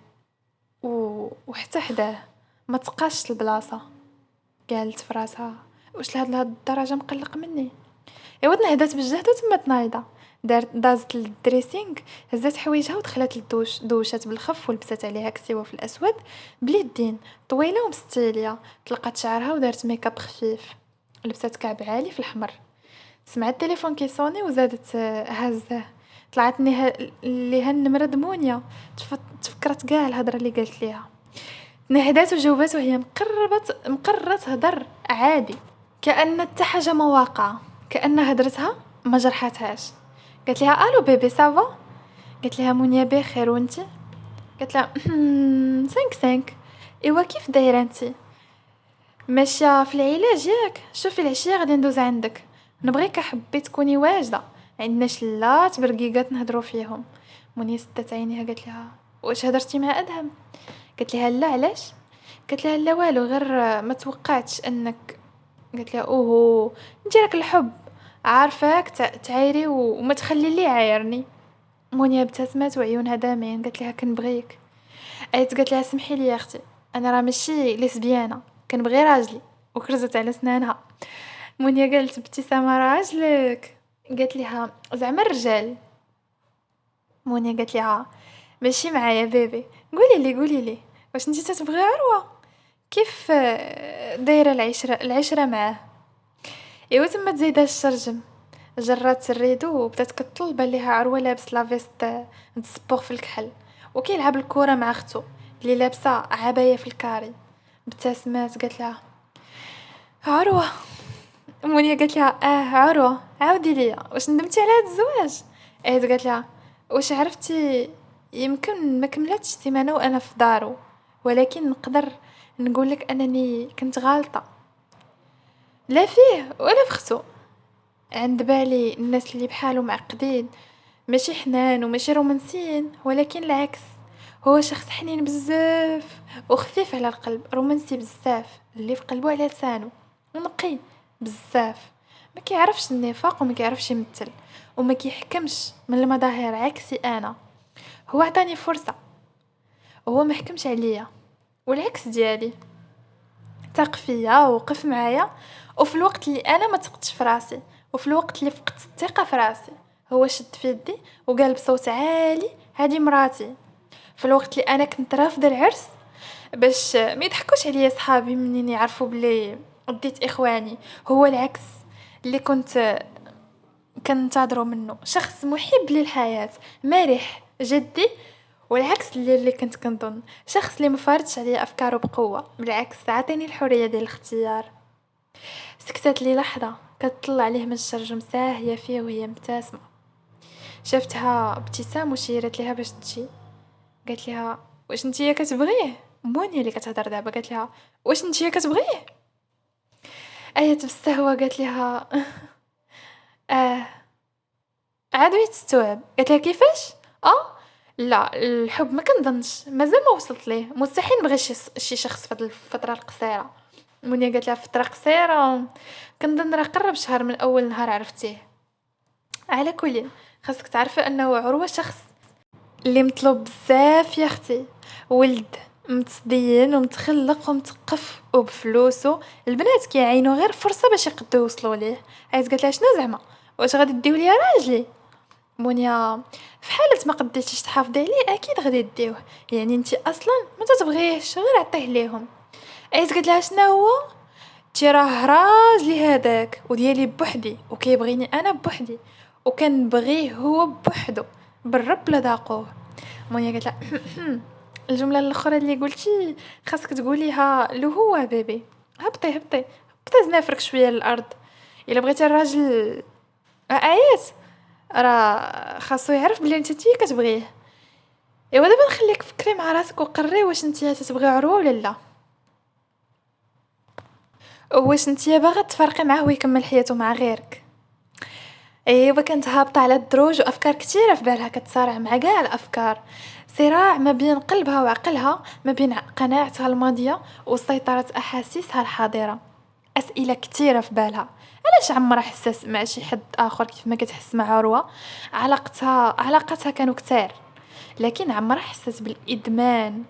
وحتى حداه ما تقاش البلاصة. قالت فراسها واش لهاد الدرجة مقلق مني؟ ايوا نهدات بالجهد وتما تنايضه. دازت للدريسينغ، هزات حوايجها ودخلت للدوش، دوشات بالخف ولبست عليها كسيوه في الاسود باليدين طويله ومستيليه، طلقت شعرها ودارت ميكاب خفيف، لبست كعب عالي في الاحمر. سمعت التليفون كيصوني وزادت هزه. طلعت ليها النمره دمونيا، تفكرت كاع الهضره اللي قالت ليها. نهدات وجاوبات وهي مقرره تهضر عادي، كأن حتى حاجة ما واقعة، كأن هدرتها ما جرحتهاش. قالت لها الو بيبي سافا؟ قالت لها مونيا بخير وانتي؟ قالت لها سانك سانك. ايوا كيف دايره انتي؟ ماشيه في العلاج ياك؟ شوفي العشيه غادي ندوز عندك، نبغيك حبي تكوني واجده، عندنا شلات برقيقات نهضروا فيهم. مونيا سدت عينيها قالت لها واش هضرتي مع ادهم؟ قالت لها لا علاش؟ قالت لها لا والو، غير ما توقعتش انك. قالت لها اوه انتي راك الحب عارفاك تعايري وما تخلي لي عايرني. مونيا ابتسمت وعيونها دامعين، قالت لها كنبغيك. قالت لها سمحي لي يا اختي، انا راه ماشي ليسبيانه، كنبغي راجلي. وكرزت على سنانها. مونيا قالت بابتسامه راجلك؟ قالت لها زعما الرجال. مونيا قالت لها ماشي معايا بيبي، قولي لي واش انتي تتبغي عروه؟ كيف دايره العشره معاه؟ ايوا تما تزيدها الشرجم. جرات الريدو وبدات كطل، بان ليها عروه لابس لافيست د سبور في الكحل وكيلعب الكره مع اختو اللي لابسه عبايه في الكاري. ابتسمات قالت لها عروه. مونيا قالت لها عروه عاودي ليا، واش ندمتي على هذا الزواج؟ قالت لها واش عرفتي، يمكن ما كملتش سيمانه وانا في دارو، ولكن نقدر نقول لك انني كنت غلطه، لا فيه ولا في اختو. عند بالي الناس اللي بحاله معقدين، ماشي حنان وماشي رومانسيين، ولكن العكس، هو شخص حنين بزاف وخفيف على القلب، رومانسي بزاف اللي في قلبه على لسانه، ونقي بزاف، ما كيعرفش النفاق وما كيعرفش يمثل وما كيحكمش من المظاهر عكسي انا. هو عطاني فرصة، هو ما حكمش عليا، والعكس ديالي ثق فيا ووقف معايا، وفي الوقت اللي انا ما تقتش في راسي وفي الوقت اللي فقدت الثقه في راسي هو شد في يدي وقال بصوت عالي هذه مراتي. في الوقت اللي انا كنت رافضه العرس باش ما يضحكوش عليا صحابي منين يعرفوا بلي اديت اخواني، هو العكس اللي كنت كنتظروا منه، شخص محب للحياه مرح جدي، والعكس اللي كنت كنظن، شخص اللي مفارضش عليا افكاره بقوه، بالعكس عطيني الحريه ديال الاختيار. سكتت لي لحظه كتطلع عليه من الشرجم ساهيه فيه وهي مبتسمه. شفتها ابتسام وشيرت لها باش تجي، قالت لها: "واش نتيا كتبغيه؟" مونيا اللي كتهضر دابا قالت لها: "واش نتيا كتبغيه؟" آية بالسهوة قالت لها: "آه." عاد وهي تستوعب، قالت لها: "كيفاش؟ آه؟ لا الحب ما كنظنش، مازال ما وصلت ليه، مستحيل نبغي شي شخص في هاد الفترة القصيرة." منيا قالت لها: "فترة قصيرة؟ كنظن راه قرب شهر من أول نهار عرفتيه." على كل خاصك تعرفي أنه عروة شخص اللي مطلوب بزاف يا اختي، ولد متدين ومتخلق ومثقف وبفلوسو، البنات كيعاينوا غير فرصة باش يقدروا يوصلوا ليه. عيط قالت لها: "شنو زعما؟ واش غادي ديو ليا راجلي؟" مونيا: "في حالة ما قديتيش تحافظي عليه أكيد غادي ديوه، يعني انت أصلا ما تتبغيهش غير عطيه ليهم." عيط قالت لها: "شنو هو؟ تي راه راجلي هذاك وديالي بوحدي وكيبغيني انا بوحدي وكنبغيه هو بوحدو بالرب لا ذاقوه." مونيا قالت لها: "الجمله الاخرى اللي قلتي خاصك تقوليها له هو بيبي. هبطي هبطي هبطي زنافرك شويه للارض. الا بغيتي الراجل ايات راه خاصو يعرف بلي انت تي كتبغيه. ايوا دابا نخليك فكري مع راسك وقرري واش انت تتبغي عروه ولا لا، واش نتيا باغا تفرقي معاه ويكمل حياته مع غيرك." ايوا كانت هابطة على الدروج وافكار كتيرة في بالها كتصارع مع كاع الافكار، صراع ما بين قلبها وعقلها، ما بين قناعتها الماضية وسيطرة احاسيسها الحاضرة. اسئلة كتيرة في بالها. علاش عمرها حساس مع شي حد اخر كيف ما كتحس مع عروة؟ علاقتها كانوا كتار، لكن عمرها حساس بالادمان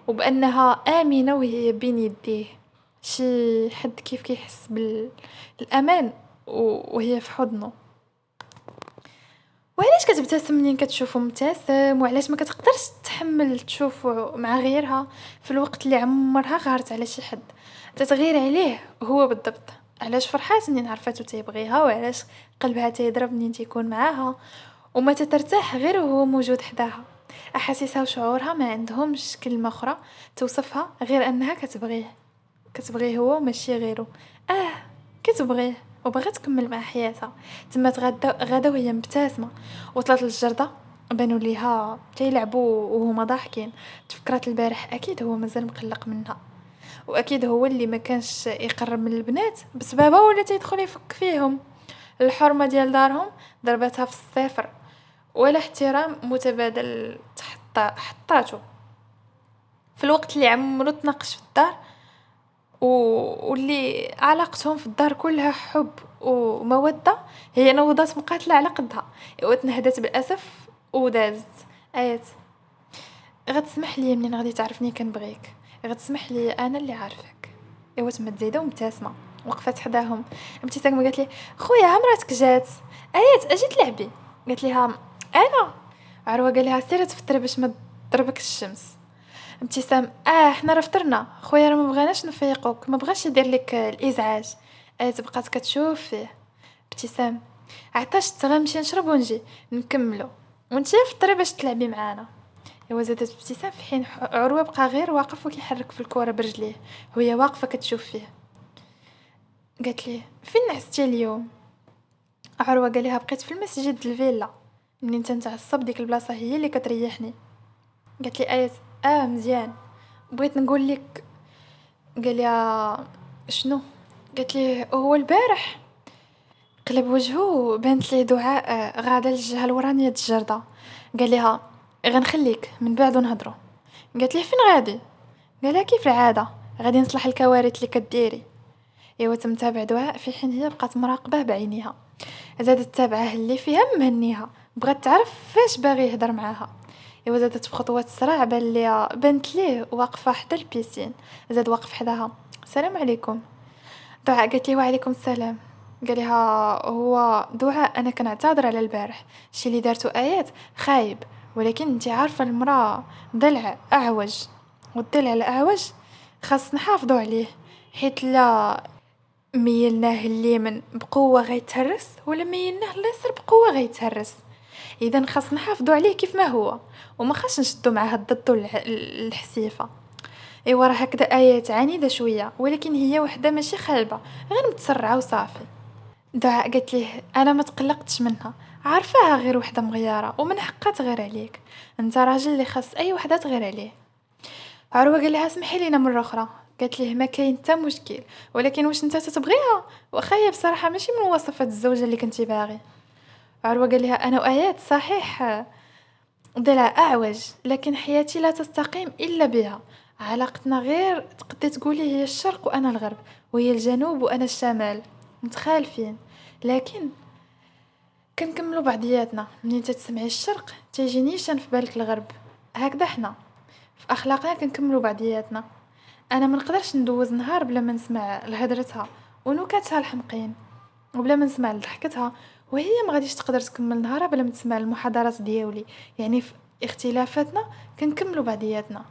وبانها امنة وهي بين يديه. شي حد كيف كيحس بالامان وهي في حضنه. وعلاش كتبتسم منين كتشوفو مبتسم، وعلاش ما كتقدرش تحمل تشوفو مع غيرها في الوقت اللي عمرها غارت على شي حد؟ تتغير عليه هو بالضبط. علاش فرحات منين عرفاتو تيبغيها، وعلاش قلبها تيضرب منين تيكون معاها، وما تترتاح غير وهو موجود حداها. احاسيسها وشعورها ما عندهمش كلمة اخرى توصفها غير انها كتبغيه، كتبغيه هو وماشي غيره. اه كتبغيه وبغات تكمل مع حياتها. تما غدا وهي مبتسمه، وصلت للجرده بانوا ليها تيلعبوا وهما ضاحكين. تفكرات البارح اكيد هو مازال مقلق منها، واكيد هو اللي ما كانش يقرب من البنات بسببها ولا تيدخل يفك فيهم. الحرمه ديال دارهم ضربتها في الصفر، ولا احترام متبادل حطاتو. في الوقت اللي عمرو تناقش في الدار واللي علاقتهم في الدار كلها حب ومودة، هي نوضات مقاتلة على قدها. إيوا تنهدت بالأسف ودازت. آيات: غتسمح لي منين غادي تعرفني كنبغيك، غتسمح لي انا اللي عارفك. ايوا تما تزايده ومبتسمه وقفت حداهم. ابتسامه قالت لي: خويا ها مراتك جات. ايات اجي تلعبي؟ قالت لها: انا. عروه قال لها: سيري تفطري باش ما تضربك الشمس. ابتسام: حنا راه فطرنا خويا، راه ما بغيناش نفيقوك، ما بغاش يدير لك الازعاج. بقات كتشوف فيه. ابتسام: عطاشت غنمشي نشرب ونجي نكملو، وانتي فطري باش تلعبي معانا. ايوا زادت ابتسام في حين عروه بقى غير واقف وكيحرك في الكره برجليه وهي واقفه كتشوف فيه. قالت ليه: فين نعستي اليوم؟ عروه قال لها: بقيت في المسجد الفيلا، منين تنتعصب ديك البلاصه هي اللي كتريحني. قالت لي ايات: مزيان، بغيت نقول لك. قال لها: شنو؟ قالت لي: هو البارح قلب وجهه بانت ليه دعاء غاده للجهه الورانيه د الجرده. قال لها: غنخليك من بعد نهضروا. قالت ليه: فين غادي؟ قالها: كيف العاده غادي نصلح الكوارث اللي كديري. ايوا تمتابع دعاء في حين هي بقات مراقبه بعينيها. زادت تابعه اللي فيها مهنيها، بغات تعرف فاش باغي يهضر معاها. ايوا زادت بخطوات سريع بانت ليه واقفه حدا البيسين. زاد واقف حداها. السلام عليكم. دعاء قالت لي: وعليكم السلام. قال لها: هو دعاء انا كنعتذر على البارح، الشي اللي دارته ايات خايب، ولكن انت عارفه المراه ضلع اعوج، والضلع الاعوج خاص نحافظوا عليه، حيت لا ميلناه اليمين بقوه غيتهرس ولا ميلناه اليسر بقوه غيتهرس. اذا خاص نحافظوا عليه كيف ما هو، وما خاص نشدوا معاه الضد الحسيفه. ايوا راه هكذا ايات عنيده شويه، ولكن هي وحده ماشي خايبه، غير متسرعه وصافي. دعاء قالت ليه انا ما تقلقتش منها، عارفاها غير وحده مغيره ومن حقها تغير عليك، انت راجل اللي خاص اي وحده تغير عليه. عروه قال لها اسمحي لينا مره اخرى. قالت ليه ما كاين حتى مشكل، ولكن واش انت تتبغيها؟ واخا هي بصراحه ماشي من مواصفات الزوجه اللي كنتي باغي. عروه قال لها انا وايات صحيح ضلع اعوج، لكن حياتي لا تستقيم الا بها. علاقتنا غير تقدري تقولي هي الشرق وانا الغرب، وهي الجنوب وانا الشمال، متخالفين، لكن كنكملوا بعضياتنا. منين تتسمعي الشرق تيجي نيشان في بالك الغرب، هكذا حنا في اخلاقنا كنكملوا بعضياتنا. انا ما نقدرش ندوز نهار بلا ما نسمع لهضرتها ونكاتها الحمقين، وبلا ما نسمع لضحكتها، وهي ما غاديش تقدر تكمل نهارها بلا ما تسمع المحاضرات ديالي. يعني في اختلافاتنا كنكملوا بعضياتنا.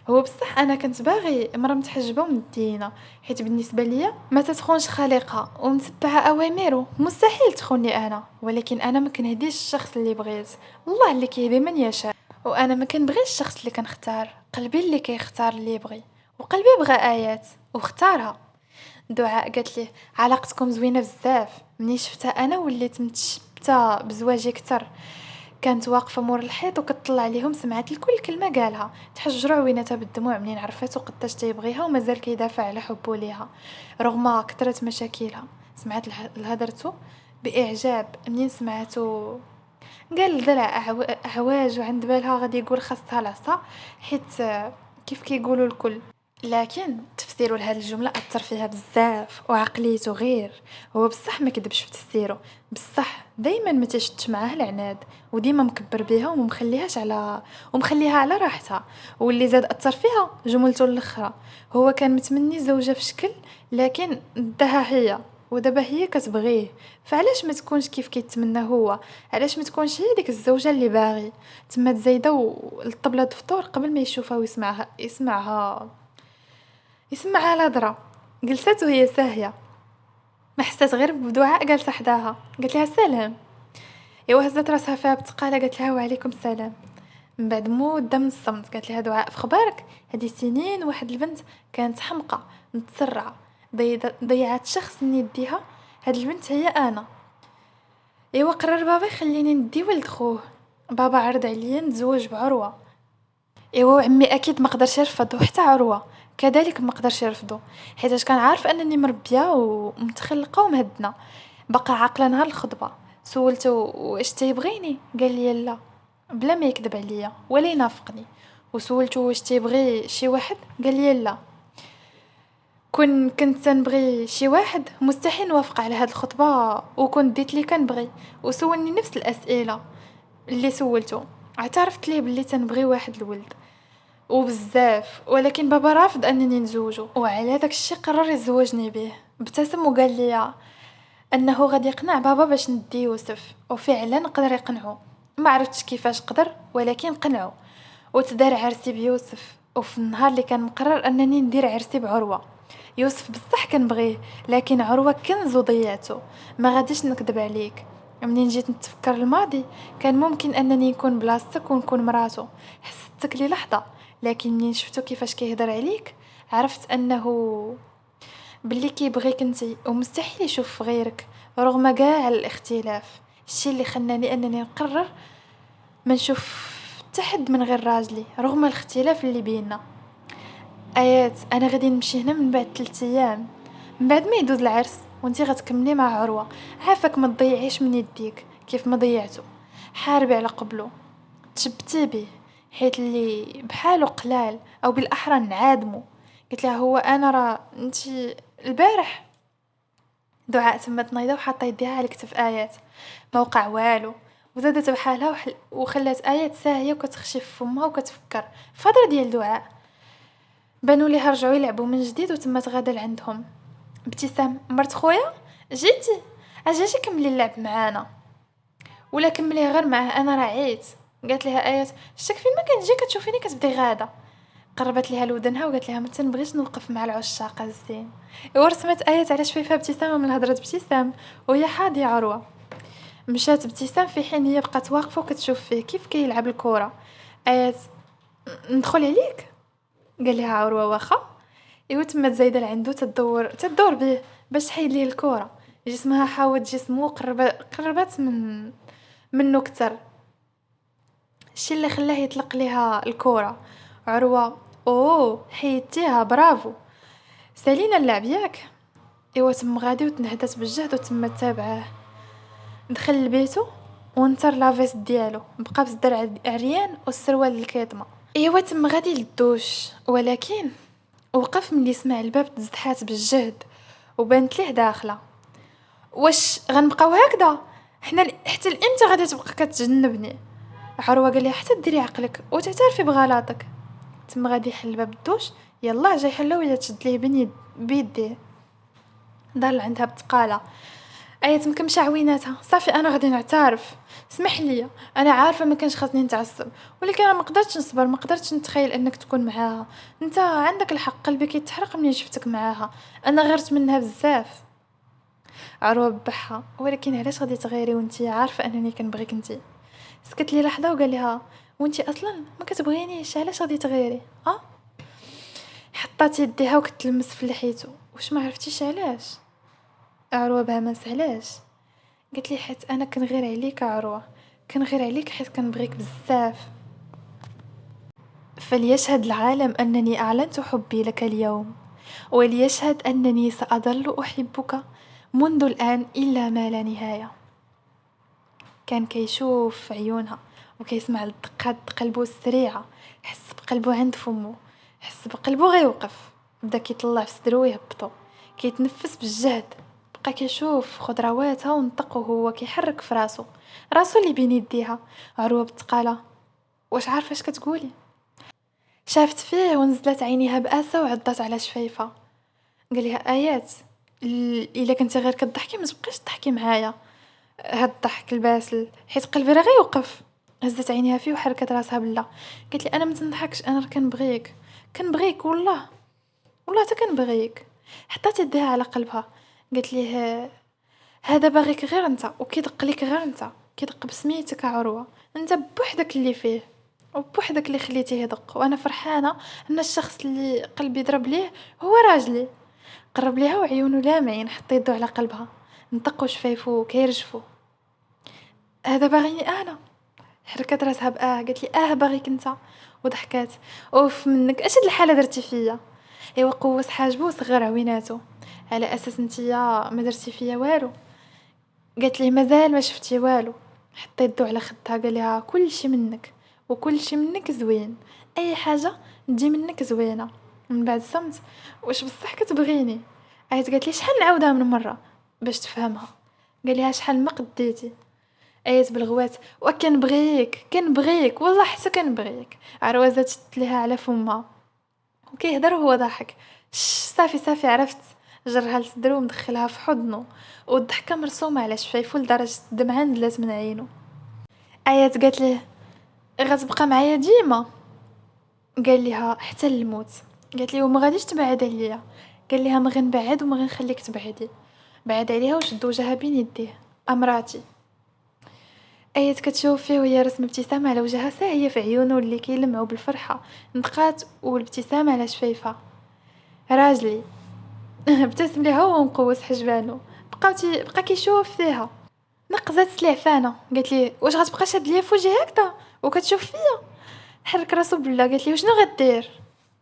هو بصح انا كنت باغي امراه متحجبه ومدينه، حيت بالنسبه ليا ما تتخونش خالقها ومتبعه اوامره مستحيل تخوني انا، ولكن انا ما كنهديش الشخص اللي بغيت، الله اللي كيهدي من يشاء. وانا ما كنبغيش الشخص اللي كنختار، قلبي اللي كيختار اللي يبغي، وقلبي بغى ايات واختارها. دعاء قالت ليه علاقتكم زوينه بزاف، مني شفتها انا وليت متشبته بزواجي اكثر. كانت واقفه مور الحيط وكتطلع عليهم، سمعت لكل كلمه قالها، تحجروا عويناتها بالدموع منين عرفاتو قداش تيبغيها ومازال كيدافع على حبه ليها رغم كثرة مشاكلها. سمعت لهضرتو باعجاب، منين سمعتو قال دلع عواج وعند بالها غادي يقول خاصها العصا، حيت كيف كيقولوا الكل. لكن تفسيره لهاد الجملة أثر فيها بزاف وعقليته غير. هو بصح ما كدبش في تفسيره، بصح دايما ما تشدش معاه العناد، وديما مكبر بيها ومخليهاش على ومخليها على راحتها. واللي زاد أثر فيها جملته الاخرى، هو كان متمني زوجة في شكل، لكن داها هي، ودابا هي كتبغيه. فعلاش ما تكونش كيف كيتمنى هو؟ علاش ما تكونش هي ديك الزوجة اللي باغي؟ تمات زايدة والطبلة الفطور قبل ما يشوفها يسمعها الهضره. جلست وهي ساهيه، ما حسات غير بدعاء جالسه حداها. قالت لها سلام. ايوا هزت راسها فيها بثقاله، قالت لها وعليكم السلام. من بعد مده من الصمت قالت لها دعاء في خبارك، هذه سنين واحد البنت كانت حمقى متسرعه ضيعت شخص من يديها، هاد البنت هي انا. ايوا قرر بابا يخليني ندي ولد خوه، بابا عرض عليا نتزوج بعروه. ايوا عمي اكيد ما قدرش يرفض، وحتى عروه كذلك ما قدرش يرفضه، حيت كان عارف انني مربيه ومتخلقه ومهدنه. بقى عاقله نهار الخطبه، سولته واش تيبغيني، قال لي لا بلا ما يكذب عليا ولا ينافقني. وسولته واش تيبغي شي واحد، قال لي لا كنت تنبغي شي واحد مستحيل نوافق على هاد الخطبه، وكنت ديت لي كنبغي. وسولني نفس الاسئله اللي سولته، اعترفت ليه باللي تنبغي واحد الولد وبزاف، ولكن بابا رافض انني نزوجه، وعلى داك الشيء قرر يزوجني به. ابتسم وقال لي انه غادي يقنع بابا باش ندي يوسف، وفعلا قدر يقنعه. ما عرفتش كيفاش قدر، ولكن قنعه وتدار عرسي بيوسف. وفي النهار اللي كان مقرر انني ندير عرسي بعروه، يوسف بصح كنبغيه، لكن عروه كنز وضيعته. ما غاديش نكذب عليك، منين جيت نتفكر الماضي كان ممكن انني نكون بلاصتك ونكون مراته، حسيتك لي لحظه، لكن منين شفتو كيفاش كيهضر عليك عرفت انه باللي كيبغيك انتي ومستحيل يشوف في غيرك. رغم كاع الاختلاف، الشيء اللي خلاني انني نقرر ما نشوف حتى حد من غير راجلي رغم الاختلاف اللي بيننا. ايات انا غادي نمشي هنا من بعد 3 ايام، من بعد ما يدوز العرس وانتي غتكملي مع عروه. عافاك ما تضيعيش من يديك كيف ما ضيعته، حاربي على قبله، تشبتي به، حيت اللي بحاله قلال، او بالاحرى نعادمو. قلت لها هو انا راه انتي البارح. دعاء تمت نايضه وحاطه يديها على كتف ايات، ما وقع والو، وزادت بحالها وخلات ايات ساهيه وكتخشي في فمها وكتفكر في هضره ديال دعاء. بانوا ليها رجعوا يلعبوا من جديد وتمت غاده لعندهم. ابتسام مرت خويا جيتي، اجي كملي اللعب معانا ولا كمليه غير معاه، انا راه عييت. قالت لها ايات شتك فين ما كنجي كتشوفيني كتبدي غاده. قربت ليها لودنها وقالت لها ما تنبغيش نوقف مع العشاق الزين. ورسمت ايات على شفيفها ابتسامه من هضره ابتسام وهي حاضيه عروه. مشات ابتسام في حين هي بقات واقفه وكتشوف فيه كيف كيلعب الكره. ايات ندخل عليك، قال لها عروه واخا. ايوا تمت زايده لعندو تدور به باش تحيد ليه الكره. جسمها حاوط جسمه، قربت منه كتر. الشي اللي خلاه يطلق ليها الكرة. عروة: اوه حيدتيها، برافو. سالينا اللعب ياك. ايوا تم غادي وتنهدت بالجهد وتم تابعاه. دخل لبيتو ونطر لافيس ديالو، بقى بصدر عريان والسروال الكيطمه. ايوا تم غادي للدوش، ولكن وقف ملي سمع الباب تزدحات بالجهد وبانت ليه داخله. واش غنبقاو هكذا؟ حنا حتى لامتى غادي تبقى كتجنبني؟ عروه قال لي حتى ديري عقلك وتعترفي بغلطك. تم غادي يحل باب الدوش، يلا جاي حلا وهي تشد ليه بيديه. دار لعندها بتقاله. ايات مكمشه عويناتها. صافي انا غادي نعترف، اسمح لي، انا عارفه ما كانش خاصني نتعصب، ولكن انا ما قدرتش نصبر، ما قدرتش نتخيل انك تكون معاها. انت عندك الحق، قلبي كيتحرق ملي شفتك معاها، انا غيرت منها بزاف. عروه بحها: ولكن علاش غادي تغيري وانتي عارفه انني كنبغيك انتي؟ سكت لي لحظه وقال لها: وانتي اصلا ما كتبغينيش، علاش غادي تغيري؟ حطات يديها وكتلمس في لحيته. واش ما عرفتيش علاش؟ عروه بهمس: علاش؟ قالت لي: حيت انا كنغير عليك عروه، كنغير عليك حيت كنبغيك بزاف. فليشهد العالم انني اعلنت حبي لك اليوم، وليشهد انني ساظل احبك منذ الان الى ما لا نهايه. كان كيشوف عيونها وكيسمع دقات قلبه السريعه، حس بقلبه عند فمه، حس بقلبه غيوقف، بدا كيطلع في صدرو ويهبطو، كيتنفس بالجهد، بقى كيشوف خضرواتها ونطق وهو كيحرك في راسو اللي بين يديها. عروه بتقاله: واش عارفه اش كتقولي؟ شافت فيه ونزلت عينيها باسه وعضت على شفايفها. قال لها: ايات، الا كنتي غير كضحكي ما تبقيش تضحكي معايا هاد الضحك الباسل، حيت قلبي راه غيوقف. هزت عينيها فيه وحركت راسها بالله. قالت لي: انا ما تنضحكش، انا راه كنبغيك، كنبغيك والله، والله حتى كنبغيك. حطات يديها على قلبها. قالت ليه: هذا باغيك غير انت، وكيدق ليك غير انت، كيدق بسميتك عروه، انت بوحدك اللي فيه وبوحدك اللي خليتيه يدق، وانا فرحانه ان الشخص اللي قلبي ضرب ليه هو راجلي. قرب ليها وعيونه لامعين، حط يدو على قلبها، نطقوا شفايفو كيرجفوا. هذا باغيني انا؟ حركت راسها قالت لي: باغيك انت. وضحكات: اوف منك، اش هاد الحاله درتي فيا؟ ايوا قوس حاجبو وصغر عويناتو. على اساس نتيا ما درتي فيا والو؟ قالت لي: مازال ما شفتي والو. حط يدو على خدها، قال لها: كل شي منك، وكل شي منك زوين، اي حاجه تجي منك زوينه. من بعد صمت: واش بصح كتبغيني؟ قالت لي: شحال نعاودها من مره باش تفهمها؟ قال لها: شحال ما قديتي. ايت بالغوات: وكنبغيك، كنبغيك والله، حتى كنبغيك. عروه زادت ليها على فمها وكيهضر وهو ضاحك. صافي صافي عرفت. جرها لصدرو ومدخلها في حضنه، والضحكه مرسومه على شفايفو لدرجه الدمعه نزلات من عينو. ايات قالت ليه: غتبقى معايا ديما؟ قال لها: حتى الموت. قالت لي: وما غاديش تبعد عليا؟ قال لها: ما غنبعد وما غنخليك تبعدي. بعد عليها وشد وجهها بين يديه: امراتي. ايات كتشوف فيه وهي رسم ابتسامه على وجهها ساهيه في عيونه اللي كيلمعوا بالفرحه، نطقات والابتسامه على شفايفها: راجلي. ابتسم ليها وهو مقوس حجبانو، بقى كيشوف فيها. نقزات سلعفانه. قالت لي: واش غتبقى شاد ليا في وجهي هكذا وكتشوف فيا؟ حرك راسو بالله. قالت لي: وشنو غدير؟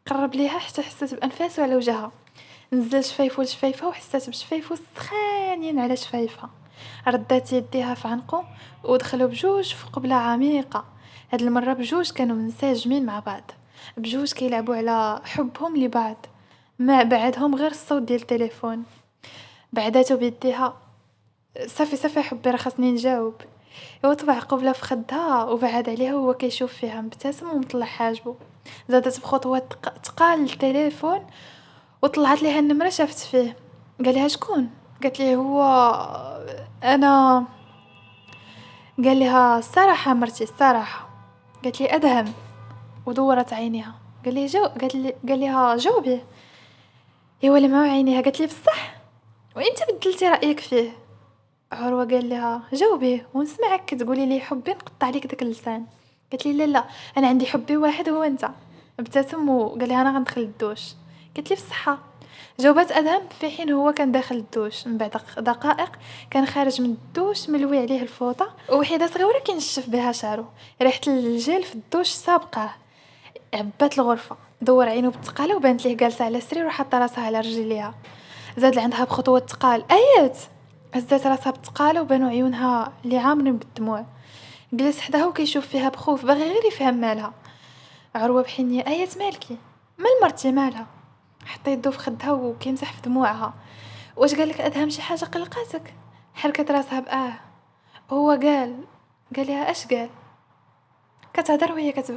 قرب ليها حتى حست بانفاسو على وجهها، نزل شفايفو لشفايفها وحسات بشفايفو سخانين على شفايفها. ردات يديها في عنقو ودخلوا بجوج في قبلة عميقة. هاد المرة بجوج كانوا منسجمين مع بعض، بجوج كيلعبوا على حبهم لبعض، ما بعدهم غير الصوت ديال التليفون. بعداتو بيديها: صافي صافي حبي راه خاصني نجاوب. هو طبع قبلة في خدها وبعد عليها وهو كيشوف فيها مبتسم ومطلع حاجبو. زادت بخطوات تقال للتليفون وطلعت ليها النمرة، شافت فيه. قال لها: شكون؟ قالت لي: هو انا. قال لها: الصراحة مرتي، الصراحة. قالت لي: ادهم. ودورت عينيها. قال لها: جاوبي. هي ولا ما عينيها. قالت لي: بصح وانت بدلتي رأيك فيه؟ عروة قال لها: جاوبي ونسمعك تقولي لي حبي نقطع عليك داك اللسان. قالت لي: لا لا، انا عندي حبي واحد هو انت. ابتسم وقال لها: انا غندخل الدوش. قالت لي: بصحة. جاوبات أدهم في حين هو كان داخل الدوش. من بعد دقائق كان خارج من الدوش ملوي عليه الفوطة ووحيدة صغيرة كينشف بها شعرو. ريحة الجل في الدوش سابقاه. عبات الغرفة، دور عينو بالتقالة وبانت ليه جالسة على السرير وحاطة راسها على رجليها. زاد عندها بخطوة تقال آيات. هزات راسها بالتقالة وبانوا عيونها اللي عامرين بالدموع. جلس حداها وكيشوف فيها بخوف باغي غير يفهم مالها. عروة بحنية آيات مالكي؟ مال مرتي مالها؟ حط يدو في خدها وكيمسح في دموعها. واش قالك أدهم شي حاجة قلقاتك؟ حركت راسها بآه. هو قال لها اش قال؟ كتهضر وهي كتبكي.